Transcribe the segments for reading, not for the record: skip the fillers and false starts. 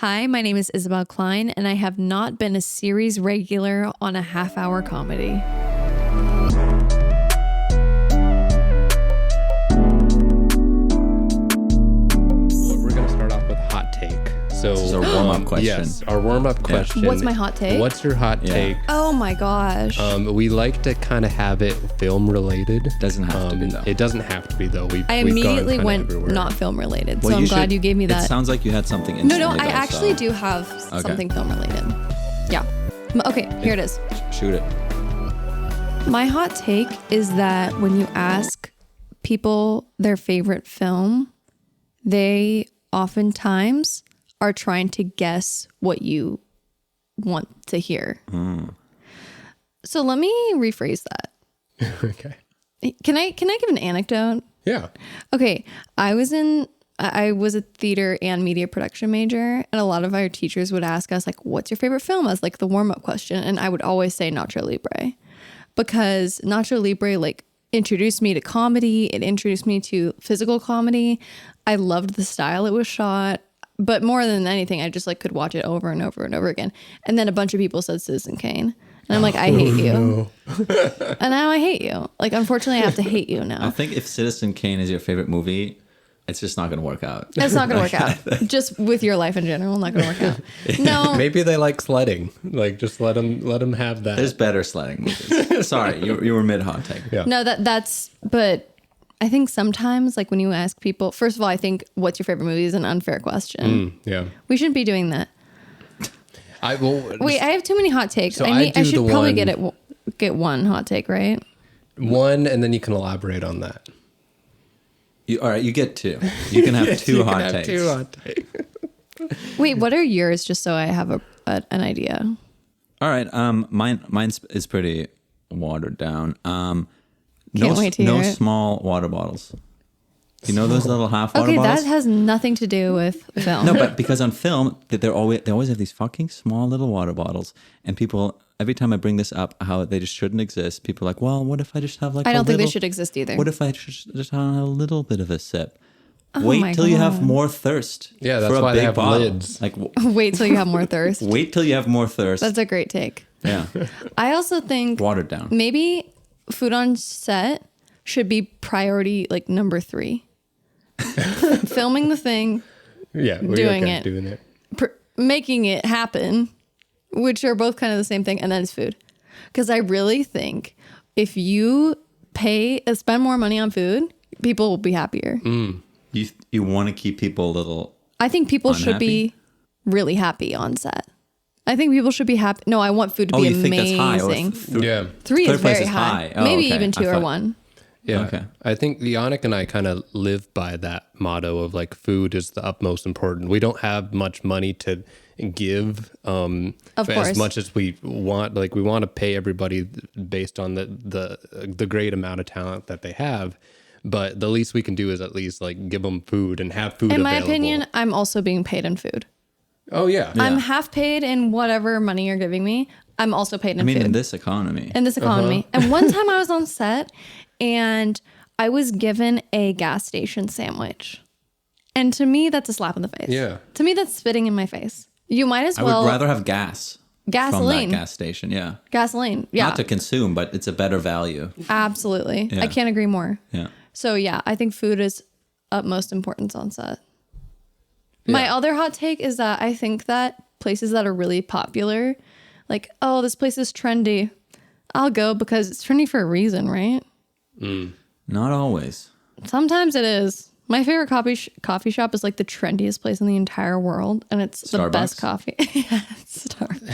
Hi, my name is Isabel Klein, and I have not been a series regular on a half-hour comedy. We're going to start off with hot take. So this is our warm-up question. Yes, our warm-up question. What's my hot take? What's your hot take? Oh my gosh. We like to kind of have it film related. Doesn't have to be though. It doesn't have to be though. I immediately went not film related, so I'm glad you gave me that. It sounds like you had something instantly. No, I actually do have something film related. Yeah. Okay, here it is. Shoot it. My hot take is that when you ask people their favorite film, they oftentimes are trying to guess what you want to hear. So let me rephrase that. Okay. Can I give an anecdote? Yeah. Okay. I was a theater and media production major, and a lot of our teachers would ask us, like, what's your favorite film, as like the warm-up question. And I would always say Nacho Libre, because Nacho Libre like introduced me to comedy. It introduced me to physical comedy. I loved the style it was shot. But more than anything, I just like could watch it over and over and over again. And then a bunch of people said Citizen Kane. And I'm like, I hate you. No. And now I hate you. Like, unfortunately, I have to hate you now. I think if Citizen Kane is your favorite movie, it's just not going to work out. It's not going to work out. Just with your life in general, not going to work out. No. Maybe they like sledding. Like, just let them have that. There's better sledding movies. Sorry, you were mid hot take. Yeah. No, that's, but I think sometimes, like, when you ask people, first of all, I think what's your favorite movie is an unfair question. Yeah. We shouldn't be doing that. Wait, I have too many hot takes. So I should probably get one hot take, right? One, and then you can elaborate on that. All right, you get two. You can have two hot takes. Two hot takes. Wait, what are yours? Just so I have an idea. All right, mine is pretty watered down. Can't wait to hear it. Small water bottles. You know those little half water bottles? Okay, that has nothing to do with film. No, but because on film, they always have these fucking small little water bottles, and people, every time I bring this up, how they just shouldn't exist, people are like, well, what if I just have like I don't think they should exist either. What if I just have a little bit of a sip? Oh Wait till you have more thirst. Yeah, that's for a why they big have bottle. lids. Like, wait till you have more thirst. Wait till you have more thirst. That's a great take. Yeah. I also think watered down. Maybe food on set should be priority, like number 3. Filming the thing, doing it, making it happen, which are both kind of the same thing, and then it's food. Because I really think if you spend more money on food, people will be happier. You want to keep people a little. I think people unhappy? should be really happy on set. I think people should be happy. No, I want food to be amazing. Think that's high? Yeah. 3 is Third place very is high. high. Oh, Maybe okay. even 2 or 1. Yeah. Okay. I think Yannick and I kind of live by that motto of like food is the utmost important. We don't have much money to give as much as we want. Like we want to pay everybody based on the great amount of talent that they have. But the least we can do is at least like give them food and have food In available. my opinion, I'm also being paid in food. Oh, yeah. I'm half paid in whatever money you're giving me. I'm also paid in food. In this economy. In this economy. And one time I was on set and I was given a gas station sandwich. And to me, that's a slap in the face. Yeah. To me, that's spitting in my face. You might as well. I would rather have gas. Gasoline. From that gas station, yeah. Gasoline, yeah. Not to consume, but it's a better value. Absolutely. Yeah. I can't agree more. Yeah. So yeah, I think food is utmost importance on set. Yeah. My other hot take is that I think that places that are really popular, like, oh, this place is trendy, I'll go because it's trendy for a reason, right? Not always. Sometimes it is. My favorite coffee shop is like the trendiest place in the entire world, and it's Starbucks? the best coffee. Yeah, it's Starbucks.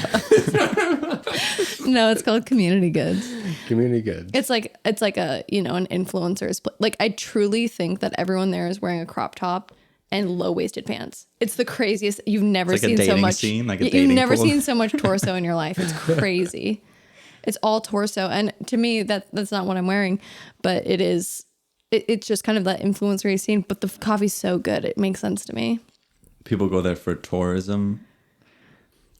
No, it's called Community Goods. Community Goods. It's like a, an influencer's like I truly think that everyone there is wearing a crop top and low-waisted pants. It's the craziest. You've never seen so much. Scene, like a you've dating never pool. seen so much torso in your life. It's crazy. It's all torso, and to me, that's not what I'm wearing, but it is. It's just kind of that influencer scene. But the coffee's so good, it makes sense to me. People go there for tourism.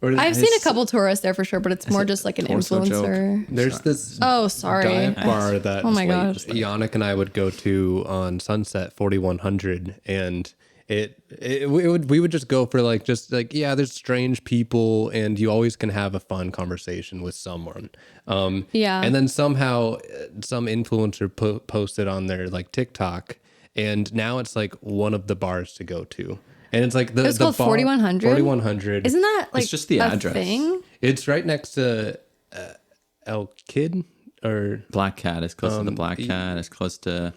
I've seen a couple tourists there for sure, but it's more just like an influencer. Joke? There's this dive bar that oh my gosh. Yannick and I would go to on Sunset 4100, and we would just go for like, yeah, there's strange people and you always can have a fun conversation with someone. Yeah. And then somehow some influencer posted on their like TikTok, and now it's like one of the bars to go to. And it's like it's called 4100. 4100. Isn't that like it's just the address thing? It's right next to El Kid or Black Cat. Is close to the Black Cat. It's close to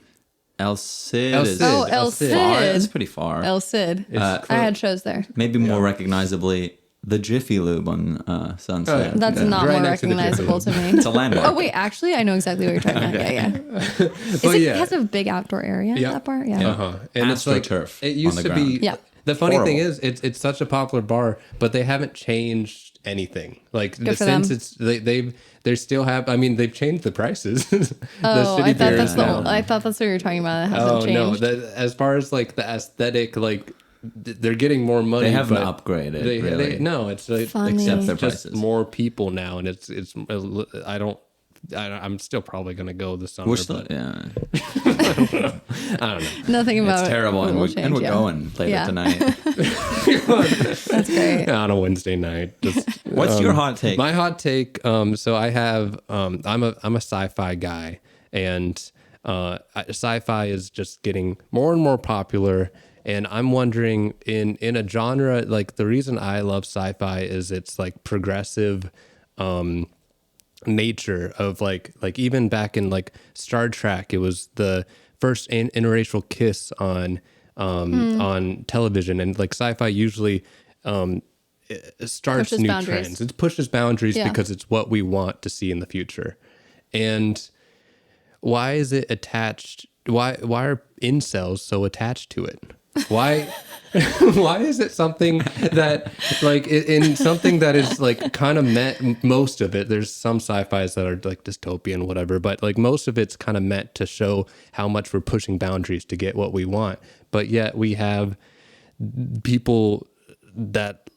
El Cid. El Cid. Oh, El Cid. Far. It's pretty far. El Cid. I had shows there. Maybe more recognizably, the Jiffy Lube on Sunset. Oh, yeah. That's not Right more next to the recognizable to me. It's a landmark. Oh wait, actually, I know exactly what you're talking about. Yeah. It has a big outdoor area. Yep. That bar. Yeah. Uh-huh. And it's like AstroTurf it used on the to be. ground. Yeah. The funny thing Horrible. is, it's such a popular bar, but they haven't changed anything. Like Good for since them. they still have. I mean, they've changed the prices. The Oh, I shitty thought beers that's now. I thought that's what you were talking about. It hasn't changed. No! As far as like the aesthetic, like they're getting more money. They haven't but upgraded, really. no, it's like, Funny. Except their just prices. more people now, and it's. I'm still probably gonna go this summer. We're still, but yeah. I don't know. Nothing about It's terrible, it and will we're change, yeah. going later Yeah. tonight. That's great. On a Wednesday night. Just, What's your hot take? My hot take. So I have. I'm a sci-fi guy, and sci-fi is just getting more and more popular. And I'm wondering, in a genre like, the reason I love sci-fi is its like progressive nature of like even back in like Star Trek, it was the first interracial kiss on television, and like sci-fi usually it starts Pushes new boundaries. trends. It pushes boundaries Yeah. because it's what we want to see in the future. And why is it attached? Why are incels so attached to it? Why why is it something that like in something that is like kind of meant, most of it, there's some sci-fis that are like dystopian, whatever, but like most of it's kind of meant to show how much we're pushing boundaries to get what we want. But yet we have people that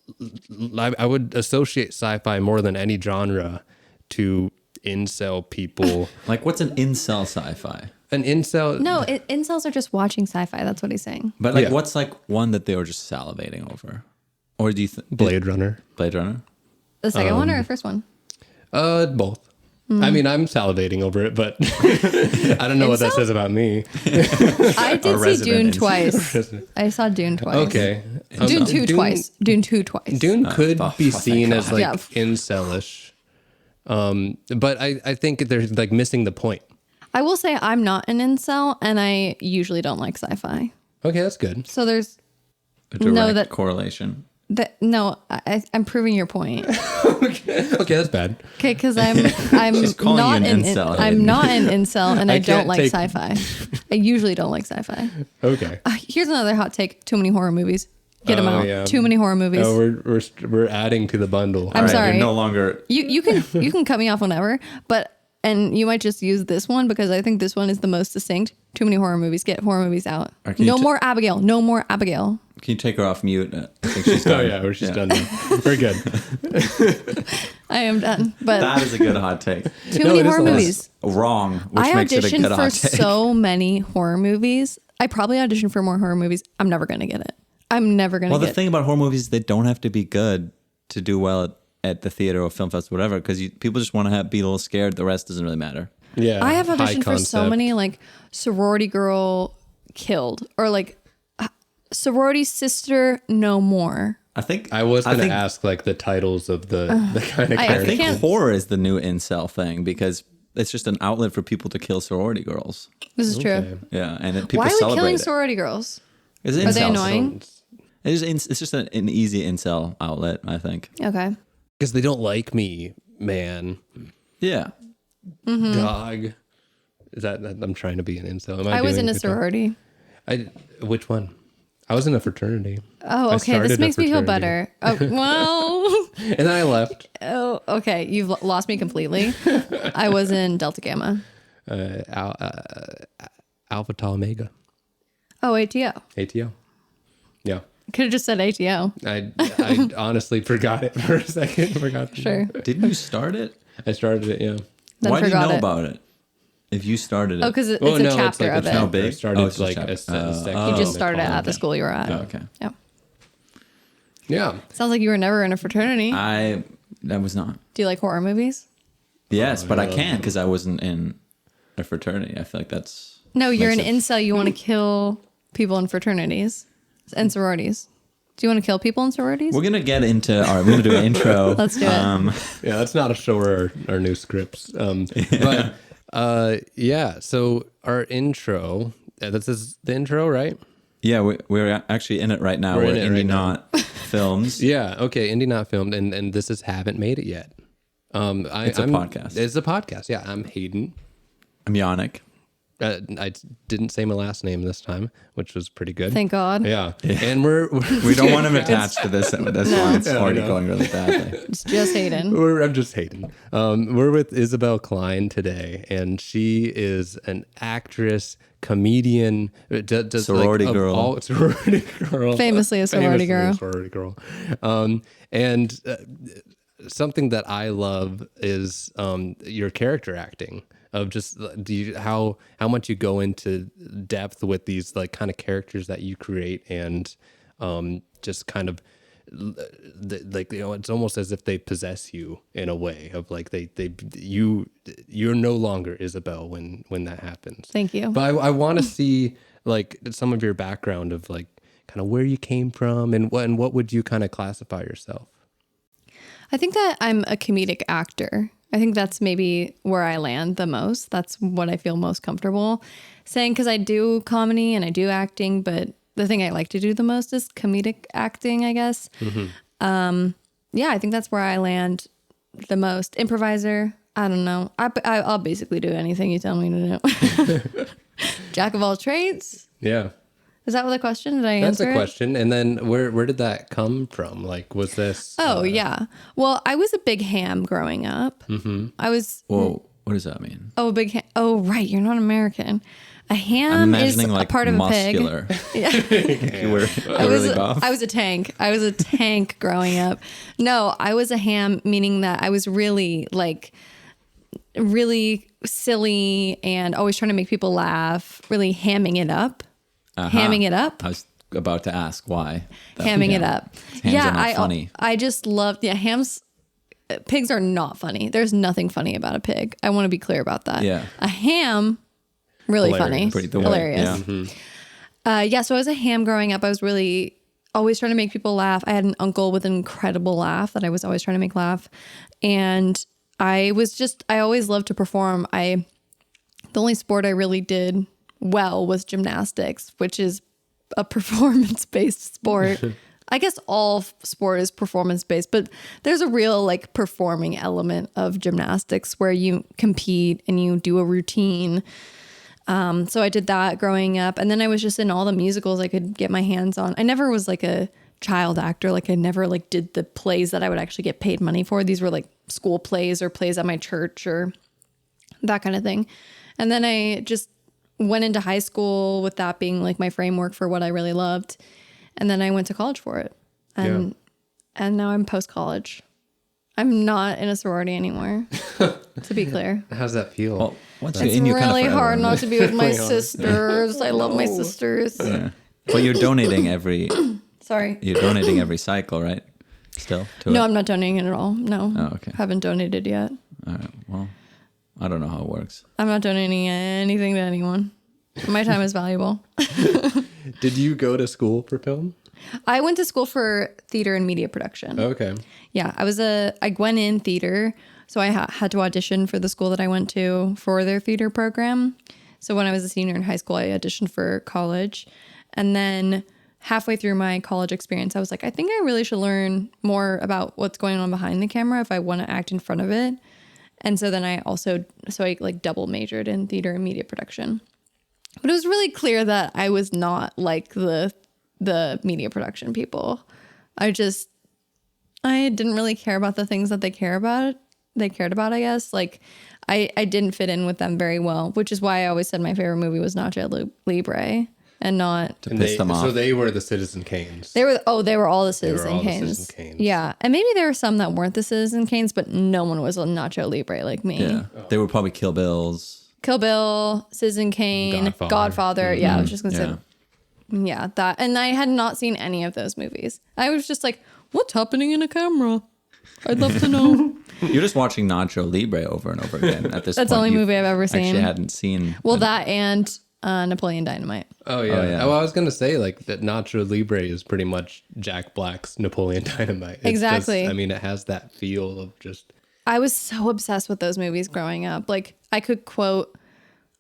I would associate sci-fi more than any genre to incel people. Like, what's an incel sci-fi? An incel. No, incels are just watching sci-fi. That's what he's saying. But like, Yeah. what's like one that they were just salivating over? Or do you think Blade Runner. Blade Runner? The second one or the first one? Both. I mean, I'm salivating over it, but I don't know what that Incel? says about me. I did see resident Dune incel. twice. I saw Dune twice. Okay. Dune 2 twice. Dune 2 twice. Dune could be thank seen as God. like Yeah. incelish. But I think they're like missing the point. I will say I'm not an incel, and I usually don't like sci-fi. Okay, that's good. So there's A direct No, that- correlation. no. I'm proving your point. Okay, that's bad. Okay, because I'm calling not you an an incel, I'm Hayden. not an incel, and I don't can't like take- sci-fi. I usually don't like sci-fi. Okay. Here's another hot take: too many horror movies. Get them Oh, out. yeah. Too many horror movies. Oh, we're adding to the bundle. I'm All right, sorry. You're no longer. You can cut me off whenever, but and you might just use this one because I think this one is the most succinct. Too many horror movies. Get horror movies out. Or can you No t- more Abigail. No more Abigail. Can you take her off mute? I think she's done. Oh yeah, we're just done now. We're good. I am done. But That is a good hot take. too No, many it is horror the movies. Wrong, which I makes it a auditioned good for hot take. so many horror movies. I probably auditioned for more horror movies. I'm never gonna get it. I'm never gonna Well, the get thing about horror movies is they don't have to be good to do well at the theater or film festival, whatever, because people just want to be a little scared. The rest doesn't really matter. Yeah. I have high auditioned for so concept. many like sorority girl killed or like sorority sister no more. I think I was gonna think- ask like the titles of the kind of I I characters. think can't- horror is the new incel thing because it's just an outlet for people to kill sorority girls. This is true. Okay. Yeah, and people Why are we celebrate killing it. sorority girls? It's Are they incels. annoying? It's just an easy incel outlet, I think. Okay. Because they don't like me, man. Yeah. Mm-hmm. Dog. Is that I'm trying to be an incel? Am I was doing in a good job? sorority. Which one? I was in a fraternity. Oh, I okay. This started a makes me feel fraternity. better. Oh, well. And then I left. Oh, okay. You've lost me completely. I was in Delta Gamma. Alpha Tau Omega. Oh, ATO. ATO. Yeah. Could have just said ATO. I honestly forgot it for a second. Forgot. Sure. Didn't you start it? I started it. Yeah. Then Why do you forgot know it. about it? If you started it. Oh, because it's a chapter of it. How big? It started it's like a a section. You just started at the school you were at. Oh, okay. Yeah. Yeah. Sounds like you were never in a fraternity. I was not. Do you like horror movies? Yes, but I can't because I wasn't in a fraternity. I feel like that's... No, you're an makes incel. You want to kill people in fraternities and sororities. Do you want to kill people in sororities? We're going to get into... All right, we're going to do an intro. Let's do it. Yeah, that's not a show or our new scripts. But yeah, so our intro, this is the intro, right? Yeah, we're actually in it right now. We're We're in it right Indieknot Films. Yeah, okay, Indieknot filmed, and this is Haven't Made It Yet. It's a podcast. It's a podcast, yeah. I'm Hayden. I'm Yannick. I didn't say my last name this time, which was pretty good. Thank God. Yeah. And We don't want him attached to this. That's why it's already going really badly. It's just Hayden. I'm just Hayden. We're with Isabel Klein today, and she is an actress, comedian, sorority girl. Sorority girl. Famously a sorority girl. Sorority girl. And something that I love is your character acting. Of just how much you go into depth with these like kind of characters that you create, and just kind of like, you know, it's almost as if they possess you in a way of like you're no longer Isabel when that happens. Thank you. But I want to see like some of your background of like kind of where you came from and what would you kind of classify yourself? I think that I'm a comedic actor. I think that's maybe where I land the most. That's what I feel most comfortable saying, because I do comedy and I do acting, but the thing I like to do the most is comedic acting, I guess. Mm-hmm. Yeah, I think that's where I land the most. Improviser, I don't know. I'll basically do anything you tell me to do. Jack of all trades? Yeah. Is that what the question? Did I answer That's a question. And then where did that come from? Like, was this... Oh, yeah. Well, I was a big ham growing up. Mm-hmm. I was... Whoa, what does that mean? Oh, a big ham. Oh, right. You're not American. A ham is like a part of muscular. A pig. Yeah. You were really buff. I was a tank. I was a tank growing up. No, I was a ham, meaning that I was really like... really silly and always trying to make people laugh. Really hamming it up. Hamming it up. I was about to ask why. Hamming it up. Hams are not funny. I just loved, hams. Pigs are not funny. There's nothing funny about a pig. I want to be clear about that. Yeah. A ham, really Hilarious. funny. Pretty Hilarious. Yeah. Mm-hmm. So I was a ham growing up. I was really always trying to make people laugh. I had an uncle with an incredible laugh that I was always trying to make laugh. And I always loved to perform. The only sport I really did well was gymnastics, which is a performance-based sport. I guess all sport is performance-based, but there's a real like performing element of gymnastics where you compete and you do a routine. So I did that growing up, and then I was just in all the musicals I could get my hands on. I never was like a child actor. Like I never like did the plays that I would actually get paid money for. These were like school plays or plays at my church or that kind of thing. And then I just went into high school with that being like my framework for what I really loved. And then I went to college for it. And now I'm post-college. I'm not in a sorority anymore, to be clear. How's that feel? Well, once It's you're in, you're really kind of hard not to be with my sisters. I love my sisters. Yeah. Well, you're donating every cycle, right? Still to No, it? I'm not donating it at all. No. Oh, okay. Haven't donated yet. All right. Well, I don't know how it works. I'm not donating anything to anyone. My time is valuable. Did you go to school for film? I went to school for theater and media production. Okay. Yeah, I went in theater, so I had to audition for the school that I went to for their theater program. So when I was a senior in high school, I auditioned for college. And then halfway through my college experience, I was like, I think I really should learn more about what's going on behind the camera if I want to act in front of it. And so then I like double majored in theater and media production. But it was really clear that I was not like the media production people. I didn't really care about the things that they cared about, I guess. Like I didn't fit in with them very well, which is why I always said my favorite movie was Nacho Libre and not to piss them off. So they were the Citizen Kanes. They were all the Citizen Kanes. Yeah. And maybe there were some that weren't the Citizen Kanes, but no one was a Nacho Libre like me. Yeah. They were probably Kill Bills. Kill Bill, Citizen Kane, Godfather. Yeah, I was just gonna say, yeah, that. And I had not seen any of those movies. I was just like, what's happening in a camera? I'd love to know. You're just watching Nacho Libre over and over again at this point. That's the only movie I've ever seen. Actually hadn't seen. Well, that and Napoleon Dynamite. Oh yeah. Well, I was gonna say like that Nacho Libre is pretty much Jack Black's Napoleon Dynamite. It's exactly. Just, I mean, it has that feel of just. I was so obsessed with those movies growing up. Like I could quote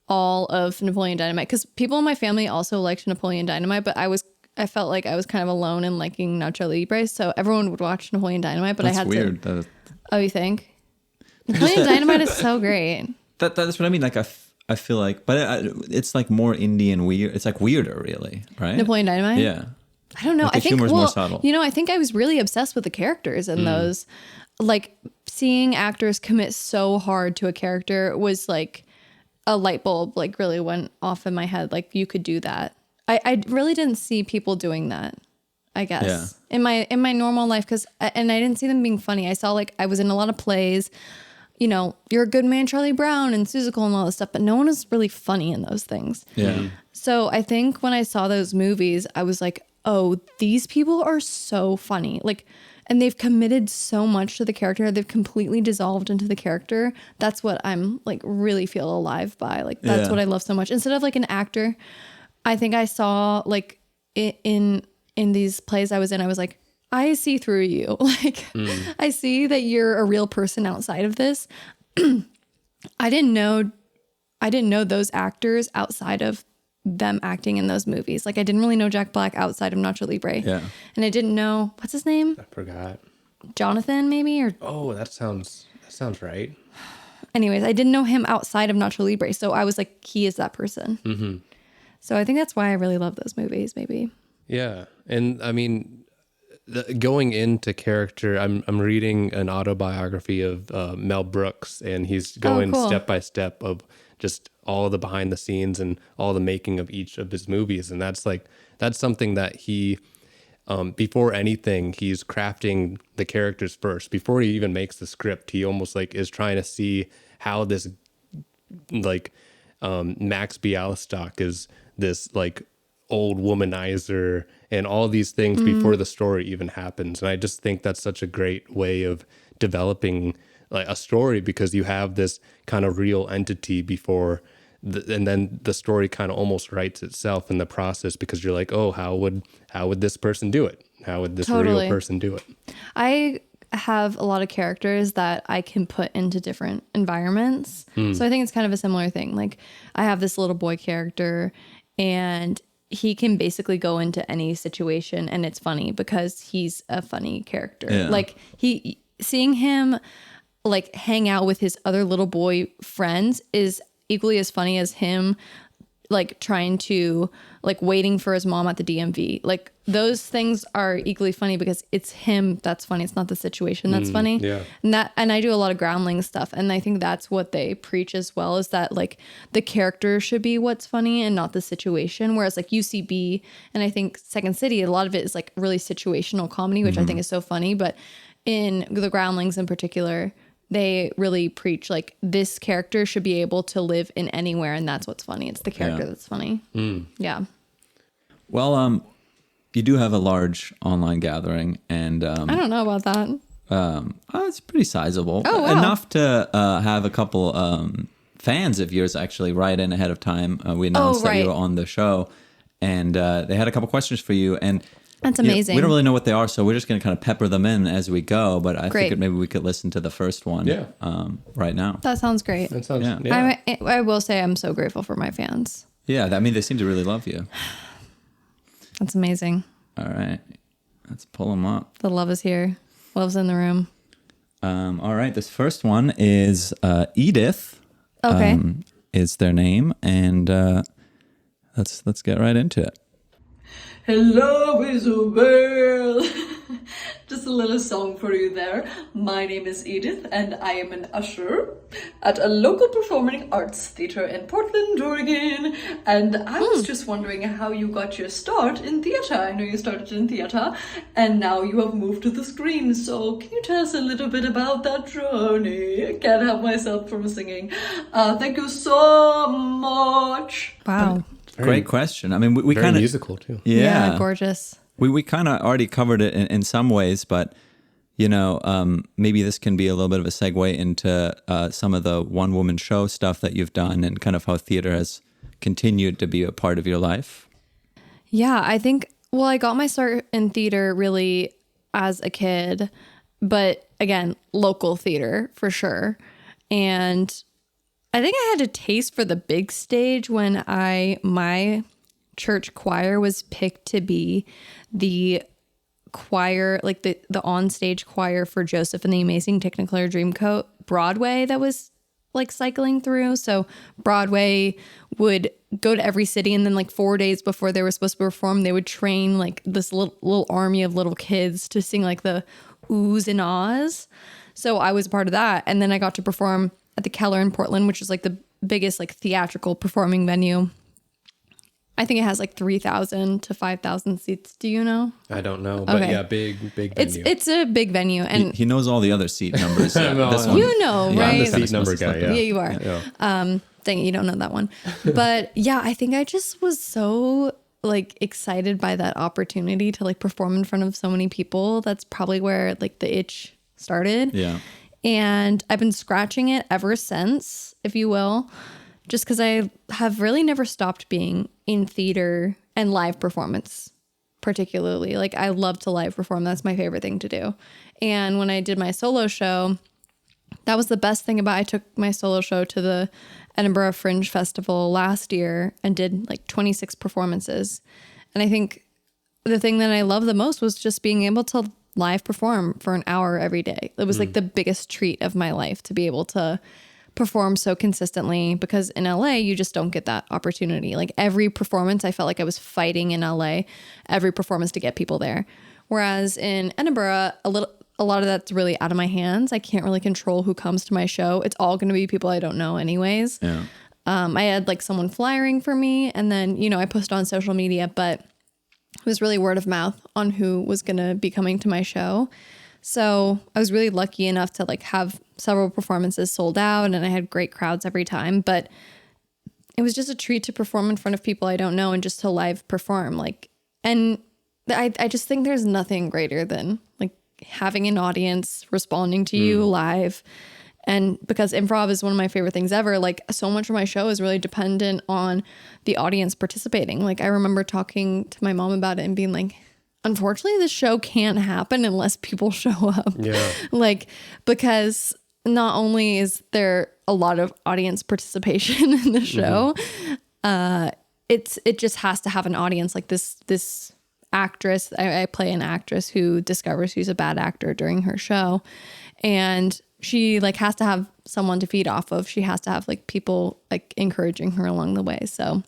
all of Napoleon Dynamite because people in my family also liked Napoleon Dynamite, but I felt like I was kind of alone in liking Nacho Libre, so everyone would watch Napoleon Dynamite, but That's I had weird. to. Oh, you think? Napoleon Dynamite is so great. That's what I mean. Like I feel like, but it's like more indie and weird. It's like weirder, really, right? Napoleon Dynamite. Yeah. I don't know. Like the humor's more subtle. You know, I think I was really obsessed with the characters in those. Like seeing actors commit so hard to a character was like a light bulb. Like really went off in my head. Like you could do that. I really didn't see people doing that. I guess in my normal life and I didn't see them being funny. I saw like I was in a lot of plays. You know, You're a Good Man, Charlie Brown, and Seussical and all this stuff, but no one was really funny in those things. Yeah. So I think when I saw those movies, I was like, oh, these people are so funny. Like, and they've committed so much to the character. They've completely dissolved into the character. That's what I'm like really feel alive by. Like, that's what I love so much. Instead of like an actor, I think I saw like in these plays I was in, I was like, I see through you. Like, I see that you're a real person outside of this. I didn't know those actors outside of them acting in those movies. Like, I didn't really know Jack Black outside of Nacho Libre. Yeah. And I didn't know, what's his name? I forgot. Jonathan, maybe? Or that sounds right. Anyways, I didn't know him outside of Nacho Libre. So I was like, he is that person. Mm-hmm. So I think that's why I really love those movies, maybe. Yeah. And I mean, going into character, I'm reading an autobiography of Mel Brooks, and he's going step by step of just all the behind the scenes and all the making of each of his movies. And that's something that he, before anything, he's crafting the characters first. Before he even makes the script, he almost like is trying to see how this, like, Max Bialystock is this like old womanizer and all these things before the story even happens. And I just think that's such a great way of developing like a story, because you have this kind of real entity before and then the story kind of almost writes itself in the process, because you're like, oh, how would this person do it? How would this real person do it? I have a lot of characters that I can put into different environments. So I think it's kind of a similar thing. Like I have this little boy character, and he can basically go into any situation and it's funny because he's a funny character. Yeah. Like seeing him like hang out with his other little boy friends is equally as funny as him like trying to like waiting for his mom at the DMV. Like those things are equally funny because it's him that's funny. It's not the situation that's funny. Yeah. And I do a lot of groundling stuff, and I think that's what they preach as well, is that like the character should be what's funny and not the situation. Whereas like UCB and I think Second City, a lot of it is like really situational comedy, which I think is so funny. But in the groundlings in particular, they really preach like this character should be able to live in anywhere, and that's what's funny. It's the character that's funny. Yeah. Well, you do have a large online gathering, and I don't know about that. It's pretty sizable. Oh, wow. Enough to have a couple fans of yours actually write in ahead of time. We announced that you were on the show, and they had a couple questions for you, and that's amazing. We don't really know what they are, so we're just going to kind of pepper them in as we go. But I figured maybe we could listen to the first one right now. That sounds great. That sounds, yeah. I will say I'm so grateful for my fans. Yeah, I mean, they seem to really love you. That's amazing. All right. Let's pull them up. The love is here. Love's in the room. All right. This first one is Edith. Okay. Is their name. And let's get right into it. Hello, Isabel. Just a little song for you there. My name is Edith and I am an usher at a local performing arts theatre in Portland, Oregon. And I was just wondering how you got your start in theatre. I know you started in theatre and now you have moved to the screen. So can you tell us a little bit about that journey? I can't help myself from singing. Thank you so much. Wow. Great question. I mean, we Very kind of musical too. Yeah, gorgeous. We kind of already covered it in some ways, but maybe this can be a little bit of a segue into some of the one-woman show stuff that you've done and kind of how theater has continued to be a part of your life. Yeah, I think, well, I got my start in theater really as a kid, but again, local theater for sure. And I think I had a taste for the big stage when my church choir was picked to be the choir, like the on-stage choir for Joseph and the Amazing Technicolor Dreamcoat Broadway that was like cycling through. So Broadway would go to every city, and then like 4 days before they were supposed to perform, they would train like this little army of little kids to sing like the oohs and ahs. So I was a part of that. And then I got to perform at the Keller in Portland, which is like the biggest like theatrical performing venue. I think it has like 3,000 to 5,000 seats. Do you know? I don't know, but Okay. yeah, big venue. It's a big venue, and He knows all the other seat numbers. This one, you know, yeah, right? I'm the seat number guy. Yeah, you are. Yeah. Dang it, you don't know that one. But yeah, I think I just was so like excited by that opportunity to like perform in front of so many people. That's probably where like the itch started. Yeah. And I've been scratching it ever since, if you will, just because I have really never stopped being in theater and live performance, particularly. Like I love to live perform. That's my favorite thing to do. And when I did my solo show, that was the best thing about it. I took my solo show to the Edinburgh Fringe Festival last year and did like 26 performances. And I think the thing that I love the most was just being able to live perform for an hour every day. It was like the biggest treat of my life to be able to perform so consistently, because in LA you just don't get that opportunity. Like every performance, I felt like I was fighting in LA every performance to get people there. Whereas in Edinburgh, a lot of that's really out of my hands. I can't really control who comes to my show. It's all going to be people I don't know anyways. Yeah. I had like someone flyering for me, and then, I posted on social media, but it was really word of mouth on who was going to be coming to my show. So I was really lucky enough to like have several performances sold out, and I had great crowds every time. But it was just a treat to perform in front of people I don't know and just to live perform. And I just think there's nothing greater than like having an audience responding to you live. And because improv is one of my favorite things ever, like so much of my show is really dependent on the audience participating. Like I remember talking to my mom about it and being like, unfortunately, this show can't happen unless people show up. Yeah. Like, because not only is there a lot of audience participation in the show, it just has to have an audience. Like this actress, I play an actress who discovers she's a bad actor during her show, and she like has to have someone to feed off of. She has to have like people like encouraging her along the way. So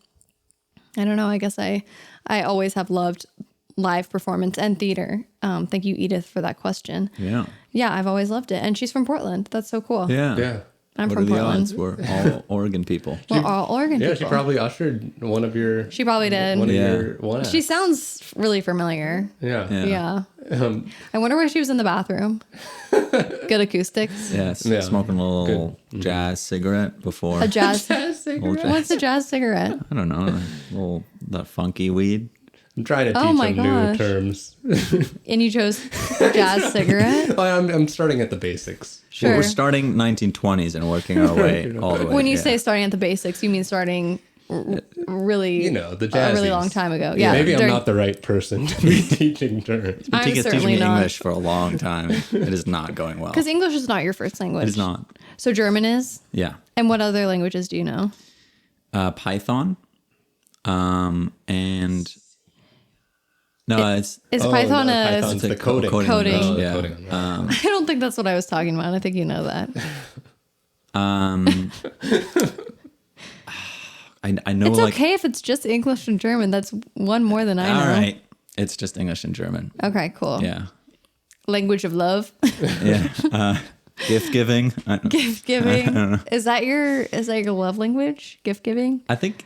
I don't know. I guess I always have loved live performance and theater. Thank you, Edith, for that question. Yeah. Yeah, I've always loved it. And she's from Portland. That's so cool. Yeah. Yeah. I'm What from are the Portland. odds? We're all Oregon people. We're all Oregon Yeah, people. she probably ushered one of your. She probably did. One of Yeah. your one. She sounds really familiar. Yeah. Yeah. Yeah. I wonder where she was in the bathroom. Good acoustics. Yes. Yeah. Smoking a little jazz cigarette before. A jazz. Little jazz. What's a jazz cigarette? I don't know. That funky weed. I'm trying to teach Oh my them new gosh. terms. And you chose jazz cigarette? I'm starting at the basics. Sure. Well, we're starting 1920s and working our way all the way. When you yeah. say starting at the basics, you mean starting really, The jazz. a really long time ago. Yeah. Maybe I'm during- not the right person to be teaching terms. Been I'm teaching certainly me not. English for a long time. It is not going well. Because English is not your first language. It is not. So German is? Yeah. And what other languages do you know? Python. And no, it's Is Python no, a... Python's the coding. coding. Coding. Oh, the Yeah. coding. I don't think that's what I was talking about. I think you know that. I know It's like okay if it's just English and German. That's one more than I know. all right. It's just English and German. Okay, cool. Yeah. language of love. Yeah. Gift giving. Gift giving. Is that your love language? Gift giving? I think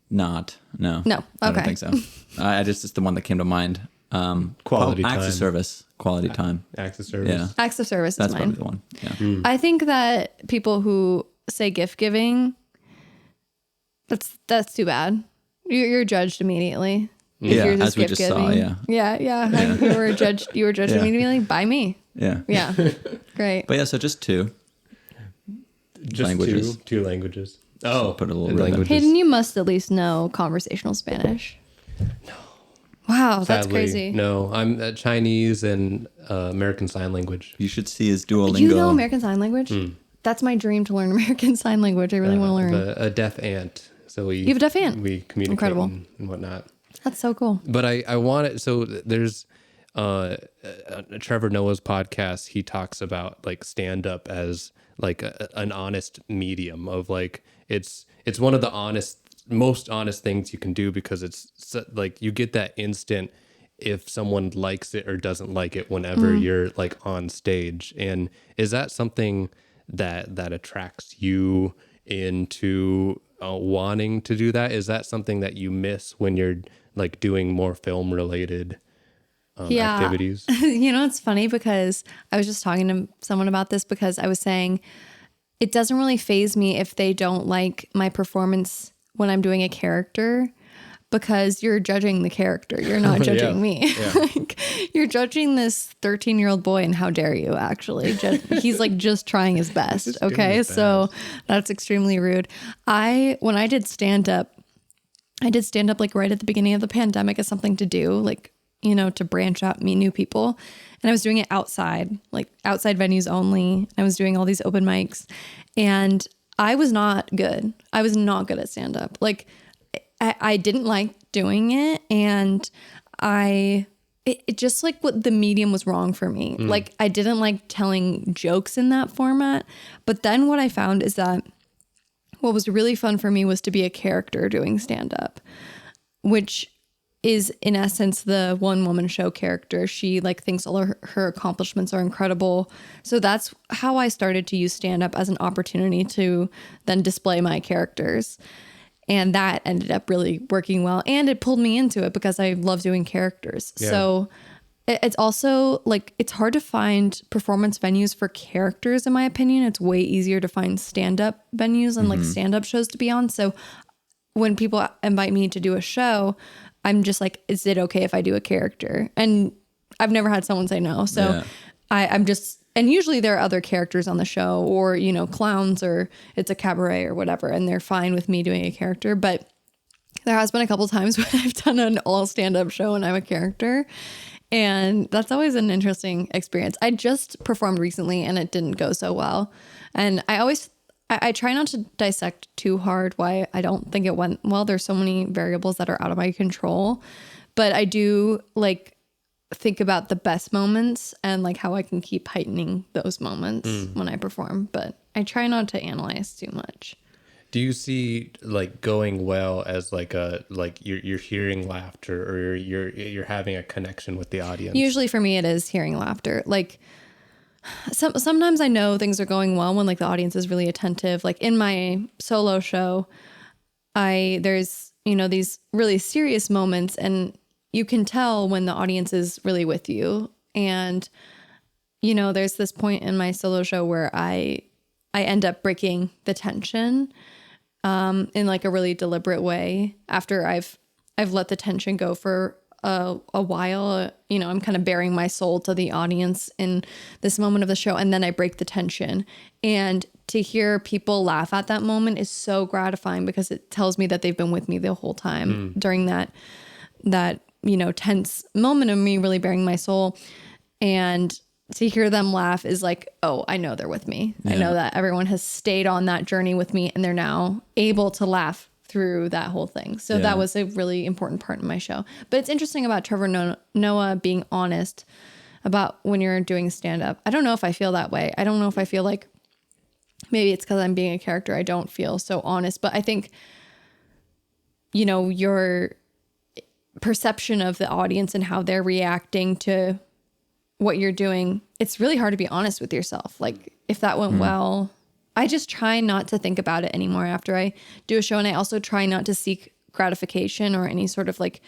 not. No. No. Okay. I don't think so. It's the one that came to mind. Quality acts time. of service. Quality time. Acts of service. Yeah. Acts of service That's is mine. probably the one. Yeah. I think that people who say gift giving, that's too bad. You're judged immediately. If Yeah, you're as we just saw, yeah. Yeah. You were judged Yeah. immediately by me. Yeah. Yeah. Great. But yeah, so just two. Just Languages. two languages. Oh, put a little languages. Hayden, you must at least know conversational Spanish. No. Wow, that's Sadly, crazy. No, I'm Chinese and American Sign Language. You should see his Duolingo. You know American Sign Language? That's my dream, to learn American Sign Language. I really want to learn. A deaf aunt. So You have a deaf aunt? We communicate Incredible. and whatnot. That's so cool. But I want it. So there's Trevor Noah's podcast. He talks about like stand up as like an honest medium of like it's one of the most honest things you can do, because it's like you get that instant if someone likes it or doesn't like it whenever you're like on stage. And is that something that attracts you into wanting to do that? Is that something that you miss when you're like doing more film related activities? You know, it's funny because I was just talking to someone about this, because I was saying it doesn't really faze me if they don't like my performance when I'm doing a character, because you're judging the character. You're not judging me. Yeah. Like, you're judging this 13-year-old boy, and how dare you actually. He's like just trying his best. Okay. So that's extremely rude. When I did stand up like right at the beginning of the pandemic as something to do, like, you know, to branch out, meet new people. And I was doing it outside, like outside venues only. I was doing all these open mics, and I was not good. I was not good at stand up. Like I didn't like doing it. And it just like what the medium was wrong for me. Like I didn't like telling jokes in that format. But then what I found is that what was really fun for me was to be a character doing stand up, which is in essence the one woman show character. She like thinks all her accomplishments are incredible. So that's how I started to use stand up as an opportunity to then display my characters. And that ended up really working well. And it pulled me into it because I love doing characters. Yeah. So it's also like, it's hard to find performance venues for characters, in my opinion. It's way easier to find stand-up venues and like stand-up shows to be on. So when people invite me to do a show, I'm just like, is it okay if I do a character? And I've never had someone say no. So I'm just, and usually there are other characters on the show, or, you know, clowns, or it's a cabaret or whatever, and they're fine with me doing a character. But there has been a couple times when I've done an all stand-up show and I'm a character. And that's always an interesting experience. I just performed recently and it didn't go so well. And I try not to dissect too hard why I don't think it went well. There's so many variables that are out of my control. But I do like think about the best moments and like how I can keep heightening those moments when I perform. But I try not to analyze too much. Do you see like going well as like you're hearing laughter, or you're having a connection with the audience? Usually for me it is hearing laughter. Like sometimes I know things are going well when like the audience is really attentive. Like in my solo show, there's, you know, these really serious moments, and you can tell when the audience is really with you. And, you know, there's this point in my solo show where I end up breaking the tension in like a really deliberate way after I've let the tension go for a while. You know, I'm kind of bearing my soul to the audience in this moment of the show, and then I break the tension. And to hear people laugh at that moment is so gratifying, because it tells me that they've been with me the whole time during that, you know, tense moment of me really bearing my soul. And to hear them laugh is like, oh, I know they're with me. Yeah. I know that everyone has stayed on that journey with me, and they're now able to laugh through that whole thing. So that was a really important part in my show. But it's interesting about Trevor Noah being honest about when you're doing stand-up. I don't know if I feel that way. I don't know if I feel like, maybe it's because I'm being a character, I don't feel so honest. But I think, you know, your perception of the audience and how they're reacting to what you're doing, it's really hard to be honest with yourself. Like if that went well, I just try not to think about it anymore after I do a show. And I also try not to seek gratification or any sort of like,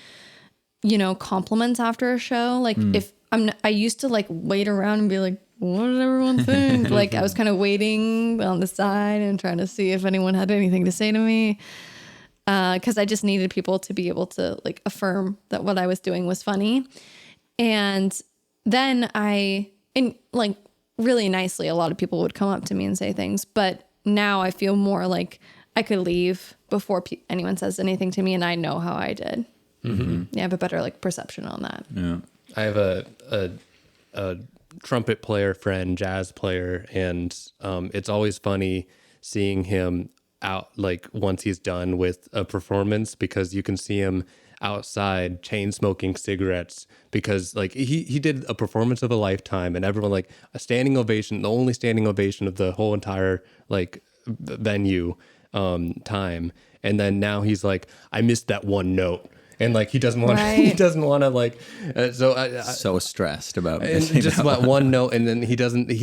you know, compliments after a show. Like if I used to like wait around and be like, what did everyone think? Like I was kind of waiting on the side and trying to see if anyone had anything to say to me. Cause I just needed people to be able to like affirm that what I was doing was funny. And then like really nicely, a lot of people would come up to me and say things, but now I feel more like I could leave before anyone says anything to me, and I know how I did. Mm-hmm. Yeah, I have a better like perception on that. Yeah, I have a trumpet player friend, jazz player, and it's always funny seeing him out like once he's done with a performance, because you can see him outside chain smoking cigarettes, because like he did a performance of a lifetime, and everyone like a standing ovation, the only standing ovation of the whole entire like venue time. And then now he's like, I missed that one note. And like he doesn't want to like so stressed about and just about one note, and then he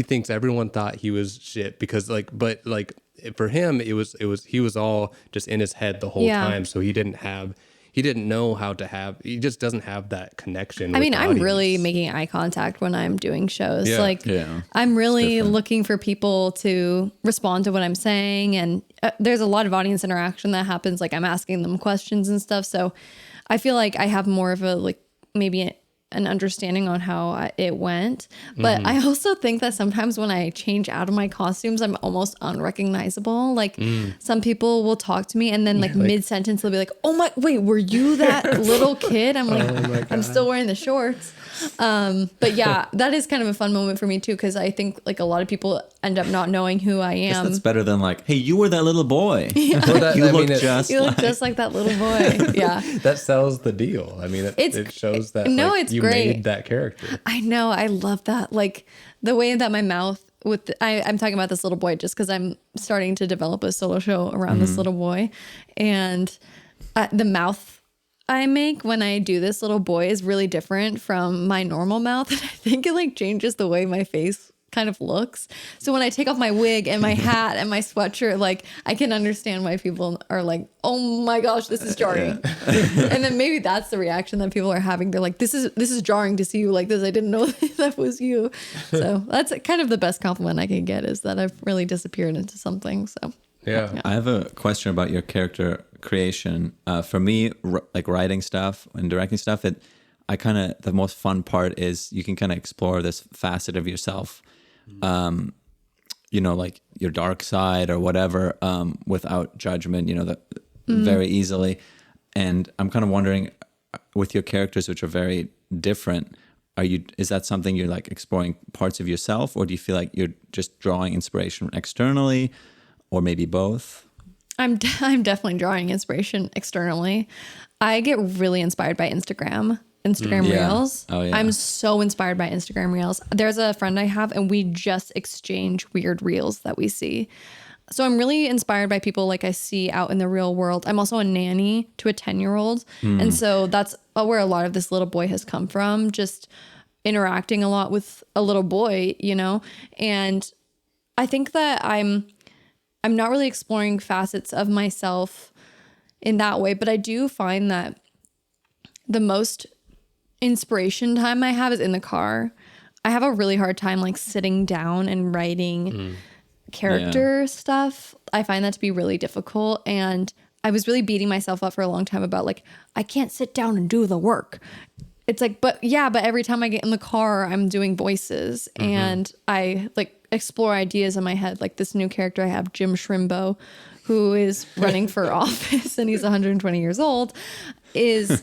thinks everyone thought he was shit because like, but like for him he was all just in his head the whole time, so he didn't know how to have, he just doesn't have that connection. I mean, I'm really making eye contact when I'm doing shows. Yeah. I'm really looking for people to respond to what I'm saying. And there's a lot of audience interaction that happens. Like I'm asking them questions and stuff. So I feel like I have more of a, like maybe an understanding on how it went. But I also think that sometimes when I change out of my costumes, I'm almost unrecognizable. Like some people will talk to me and then like mid-sentence they'll be like, oh my, wait, were you that little kid? I'm like, I'm still wearing the shorts. But yeah, that is kind of a fun moment for me too, because I think like a lot of people end up not knowing who I am. That's better than like, hey, you were that little boy. Yeah. Well, you look just like that little boy. Yeah. That sells the deal. I mean, it shows that it's you great. made that character. I know. I love that. Like the way that my mouth I'm talking about this little boy just because I'm starting to develop a solo show around this little boy, and the mouth I make when I do this little boy is really different from my normal mouth. And I think it like changes the way my face kind of looks. So when I take off my wig and my hat and my sweatshirt, like I can understand why people are like, oh my gosh, this is jarring. And then maybe that's the reaction that people are having. They're like, this is jarring to see you like this. I didn't know that was you. So that's kind of the best compliment I can get, is that I've really disappeared into something. So yeah. I have a question about your character creation. For me, like writing stuff and directing stuff, the most fun part is you can kind of explore this facet of yourself, you know, like your dark side or whatever, without judgment, you know, very easily. And I'm kind of wondering, with your characters, which are very different, is that something you're like exploring parts of yourself, or do you feel like you're just drawing inspiration externally, or maybe both? I'm definitely drawing inspiration externally. I get really inspired by Instagram Reels. Oh, yeah. I'm so inspired by Instagram Reels. There's a friend I have, and we just exchange weird reels that we see. So I'm really inspired by people like I see out in the real world. I'm also a nanny to a 10-year-old. And so that's where a lot of this little boy has come from, just interacting a lot with a little boy, you know? And I think that I'm not really exploring facets of myself in that way, but I do find that the most inspiration time I have is in the car. I have a really hard time like sitting down and writing character stuff. I find that to be really difficult, and I was really beating myself up for a long time about like, I can't sit down and do the work. It's like, but every time I get in the car, I'm doing voices and I like explore ideas in my head. Like this new character I have, Jim Shrimbo, who is running for office and he's 120 years old, is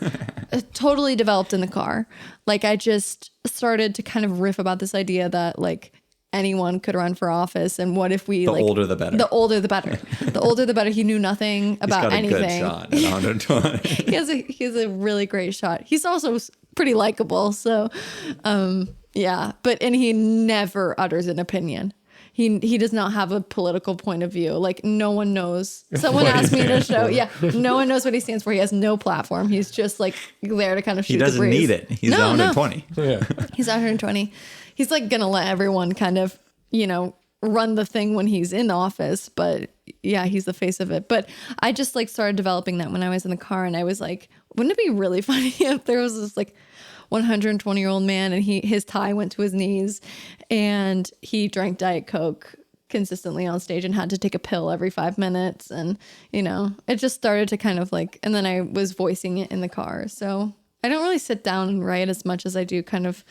totally developed in the car. Like I just started to kind of riff about this idea that like anyone could run for office, and what if we older the better. The older the better. The older the better. He knew nothing about anything. He's got a good shot at 120. He has a really great shot. He's also pretty likable. So, and he never utters an opinion. he does not have a political point of view. Like no one knows. Someone asked me to show. Yeah, no one knows what he stands for. He has no platform. He's just like there to kind of shoot the breeze. He doesn't need it. He's 120. Yeah. He's 120. He's like gonna let everyone kind of, run the thing when he's in office. But yeah, he's the face of it. But I just like started developing that when I was in the car, and I was like, wouldn't it be really funny if there was this like 120-year-old man and his tie went to his knees and he drank Diet Coke consistently on stage and had to take a pill every 5 minutes. And, it just started to kind of like, and then I was voicing it in the car. So I don't really sit down and write as much as I do kind of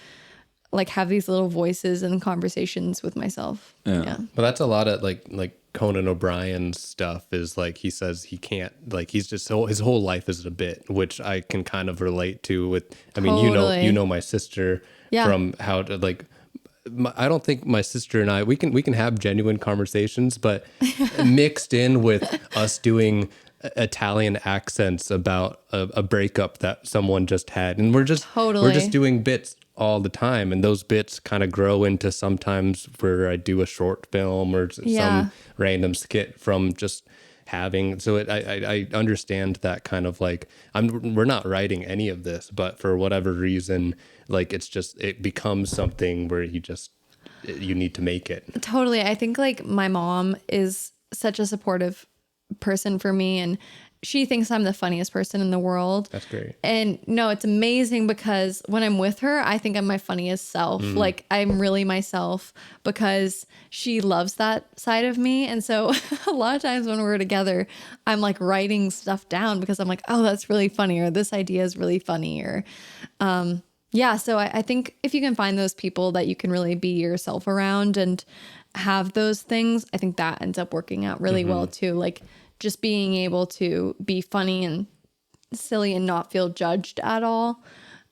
like have these little voices and conversations with myself. Yeah. But that's a lot of like Conan O'Brien's stuff is like, he says he can't, like, he's just his whole life is a bit, which I can kind of relate to with, I mean, you know, my sister from how to like, I don't think my sister and I, we can have genuine conversations, but mixed in with us doing Italian accents about a breakup that someone just had. And we're just doing bits all the time, and those bits kind of grow into sometimes where I do a short film or some random skit from just having. So I understand that kind of like we're not writing any of this, but for whatever reason, like it becomes something where you need to make it. Totally. I think like my mom is such a supportive person for me, and she thinks I'm the funniest person in the world. That's great. And no, it's amazing because when I'm with her, I think I'm my funniest self. Like I'm really myself because she loves that side of me. And so a lot of times when we're together, I'm like writing stuff down because I'm like, oh, that's really funny, or this idea is really funny, or so I think if you can find those people that you can really be yourself around and have those things, I think that ends up working out really well too. Like just being able to be funny and silly and not feel judged at all.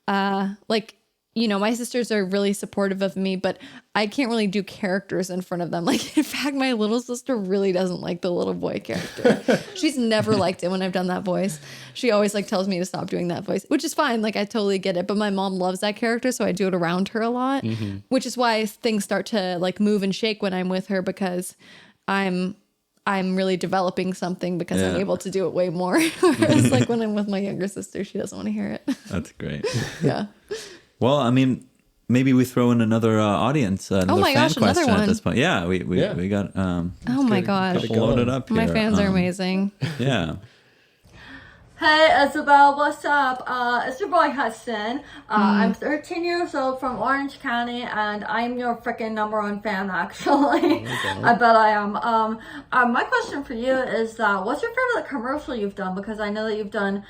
My sisters are really supportive of me, but I can't really do characters in front of them. Like, in fact, my little sister really doesn't like the little boy character. She's never liked it when I've done that voice. She always like tells me to stop doing that voice, which is fine. Like, I totally get it. But my mom loves that character, so I do it around her a lot, which is why things start to like move and shake when I'm with her, because I'm really developing something because I'm able to do it way more. Whereas like when I'm with my younger sister, she doesn't want to hear it. That's great. Yeah. Well, I mean, maybe we throw in another audience, another fan question at this point. Yeah, we got. Oh my gosh, loaded up here. My fans are amazing. Yeah. Hey Isabel, what's up? It's your boy Hudson. I'm 13 years old from Orange County, and I'm your freaking #1 fan, actually. I bet I am. My question for you is, what's your favorite commercial you've done? Because I know that you've done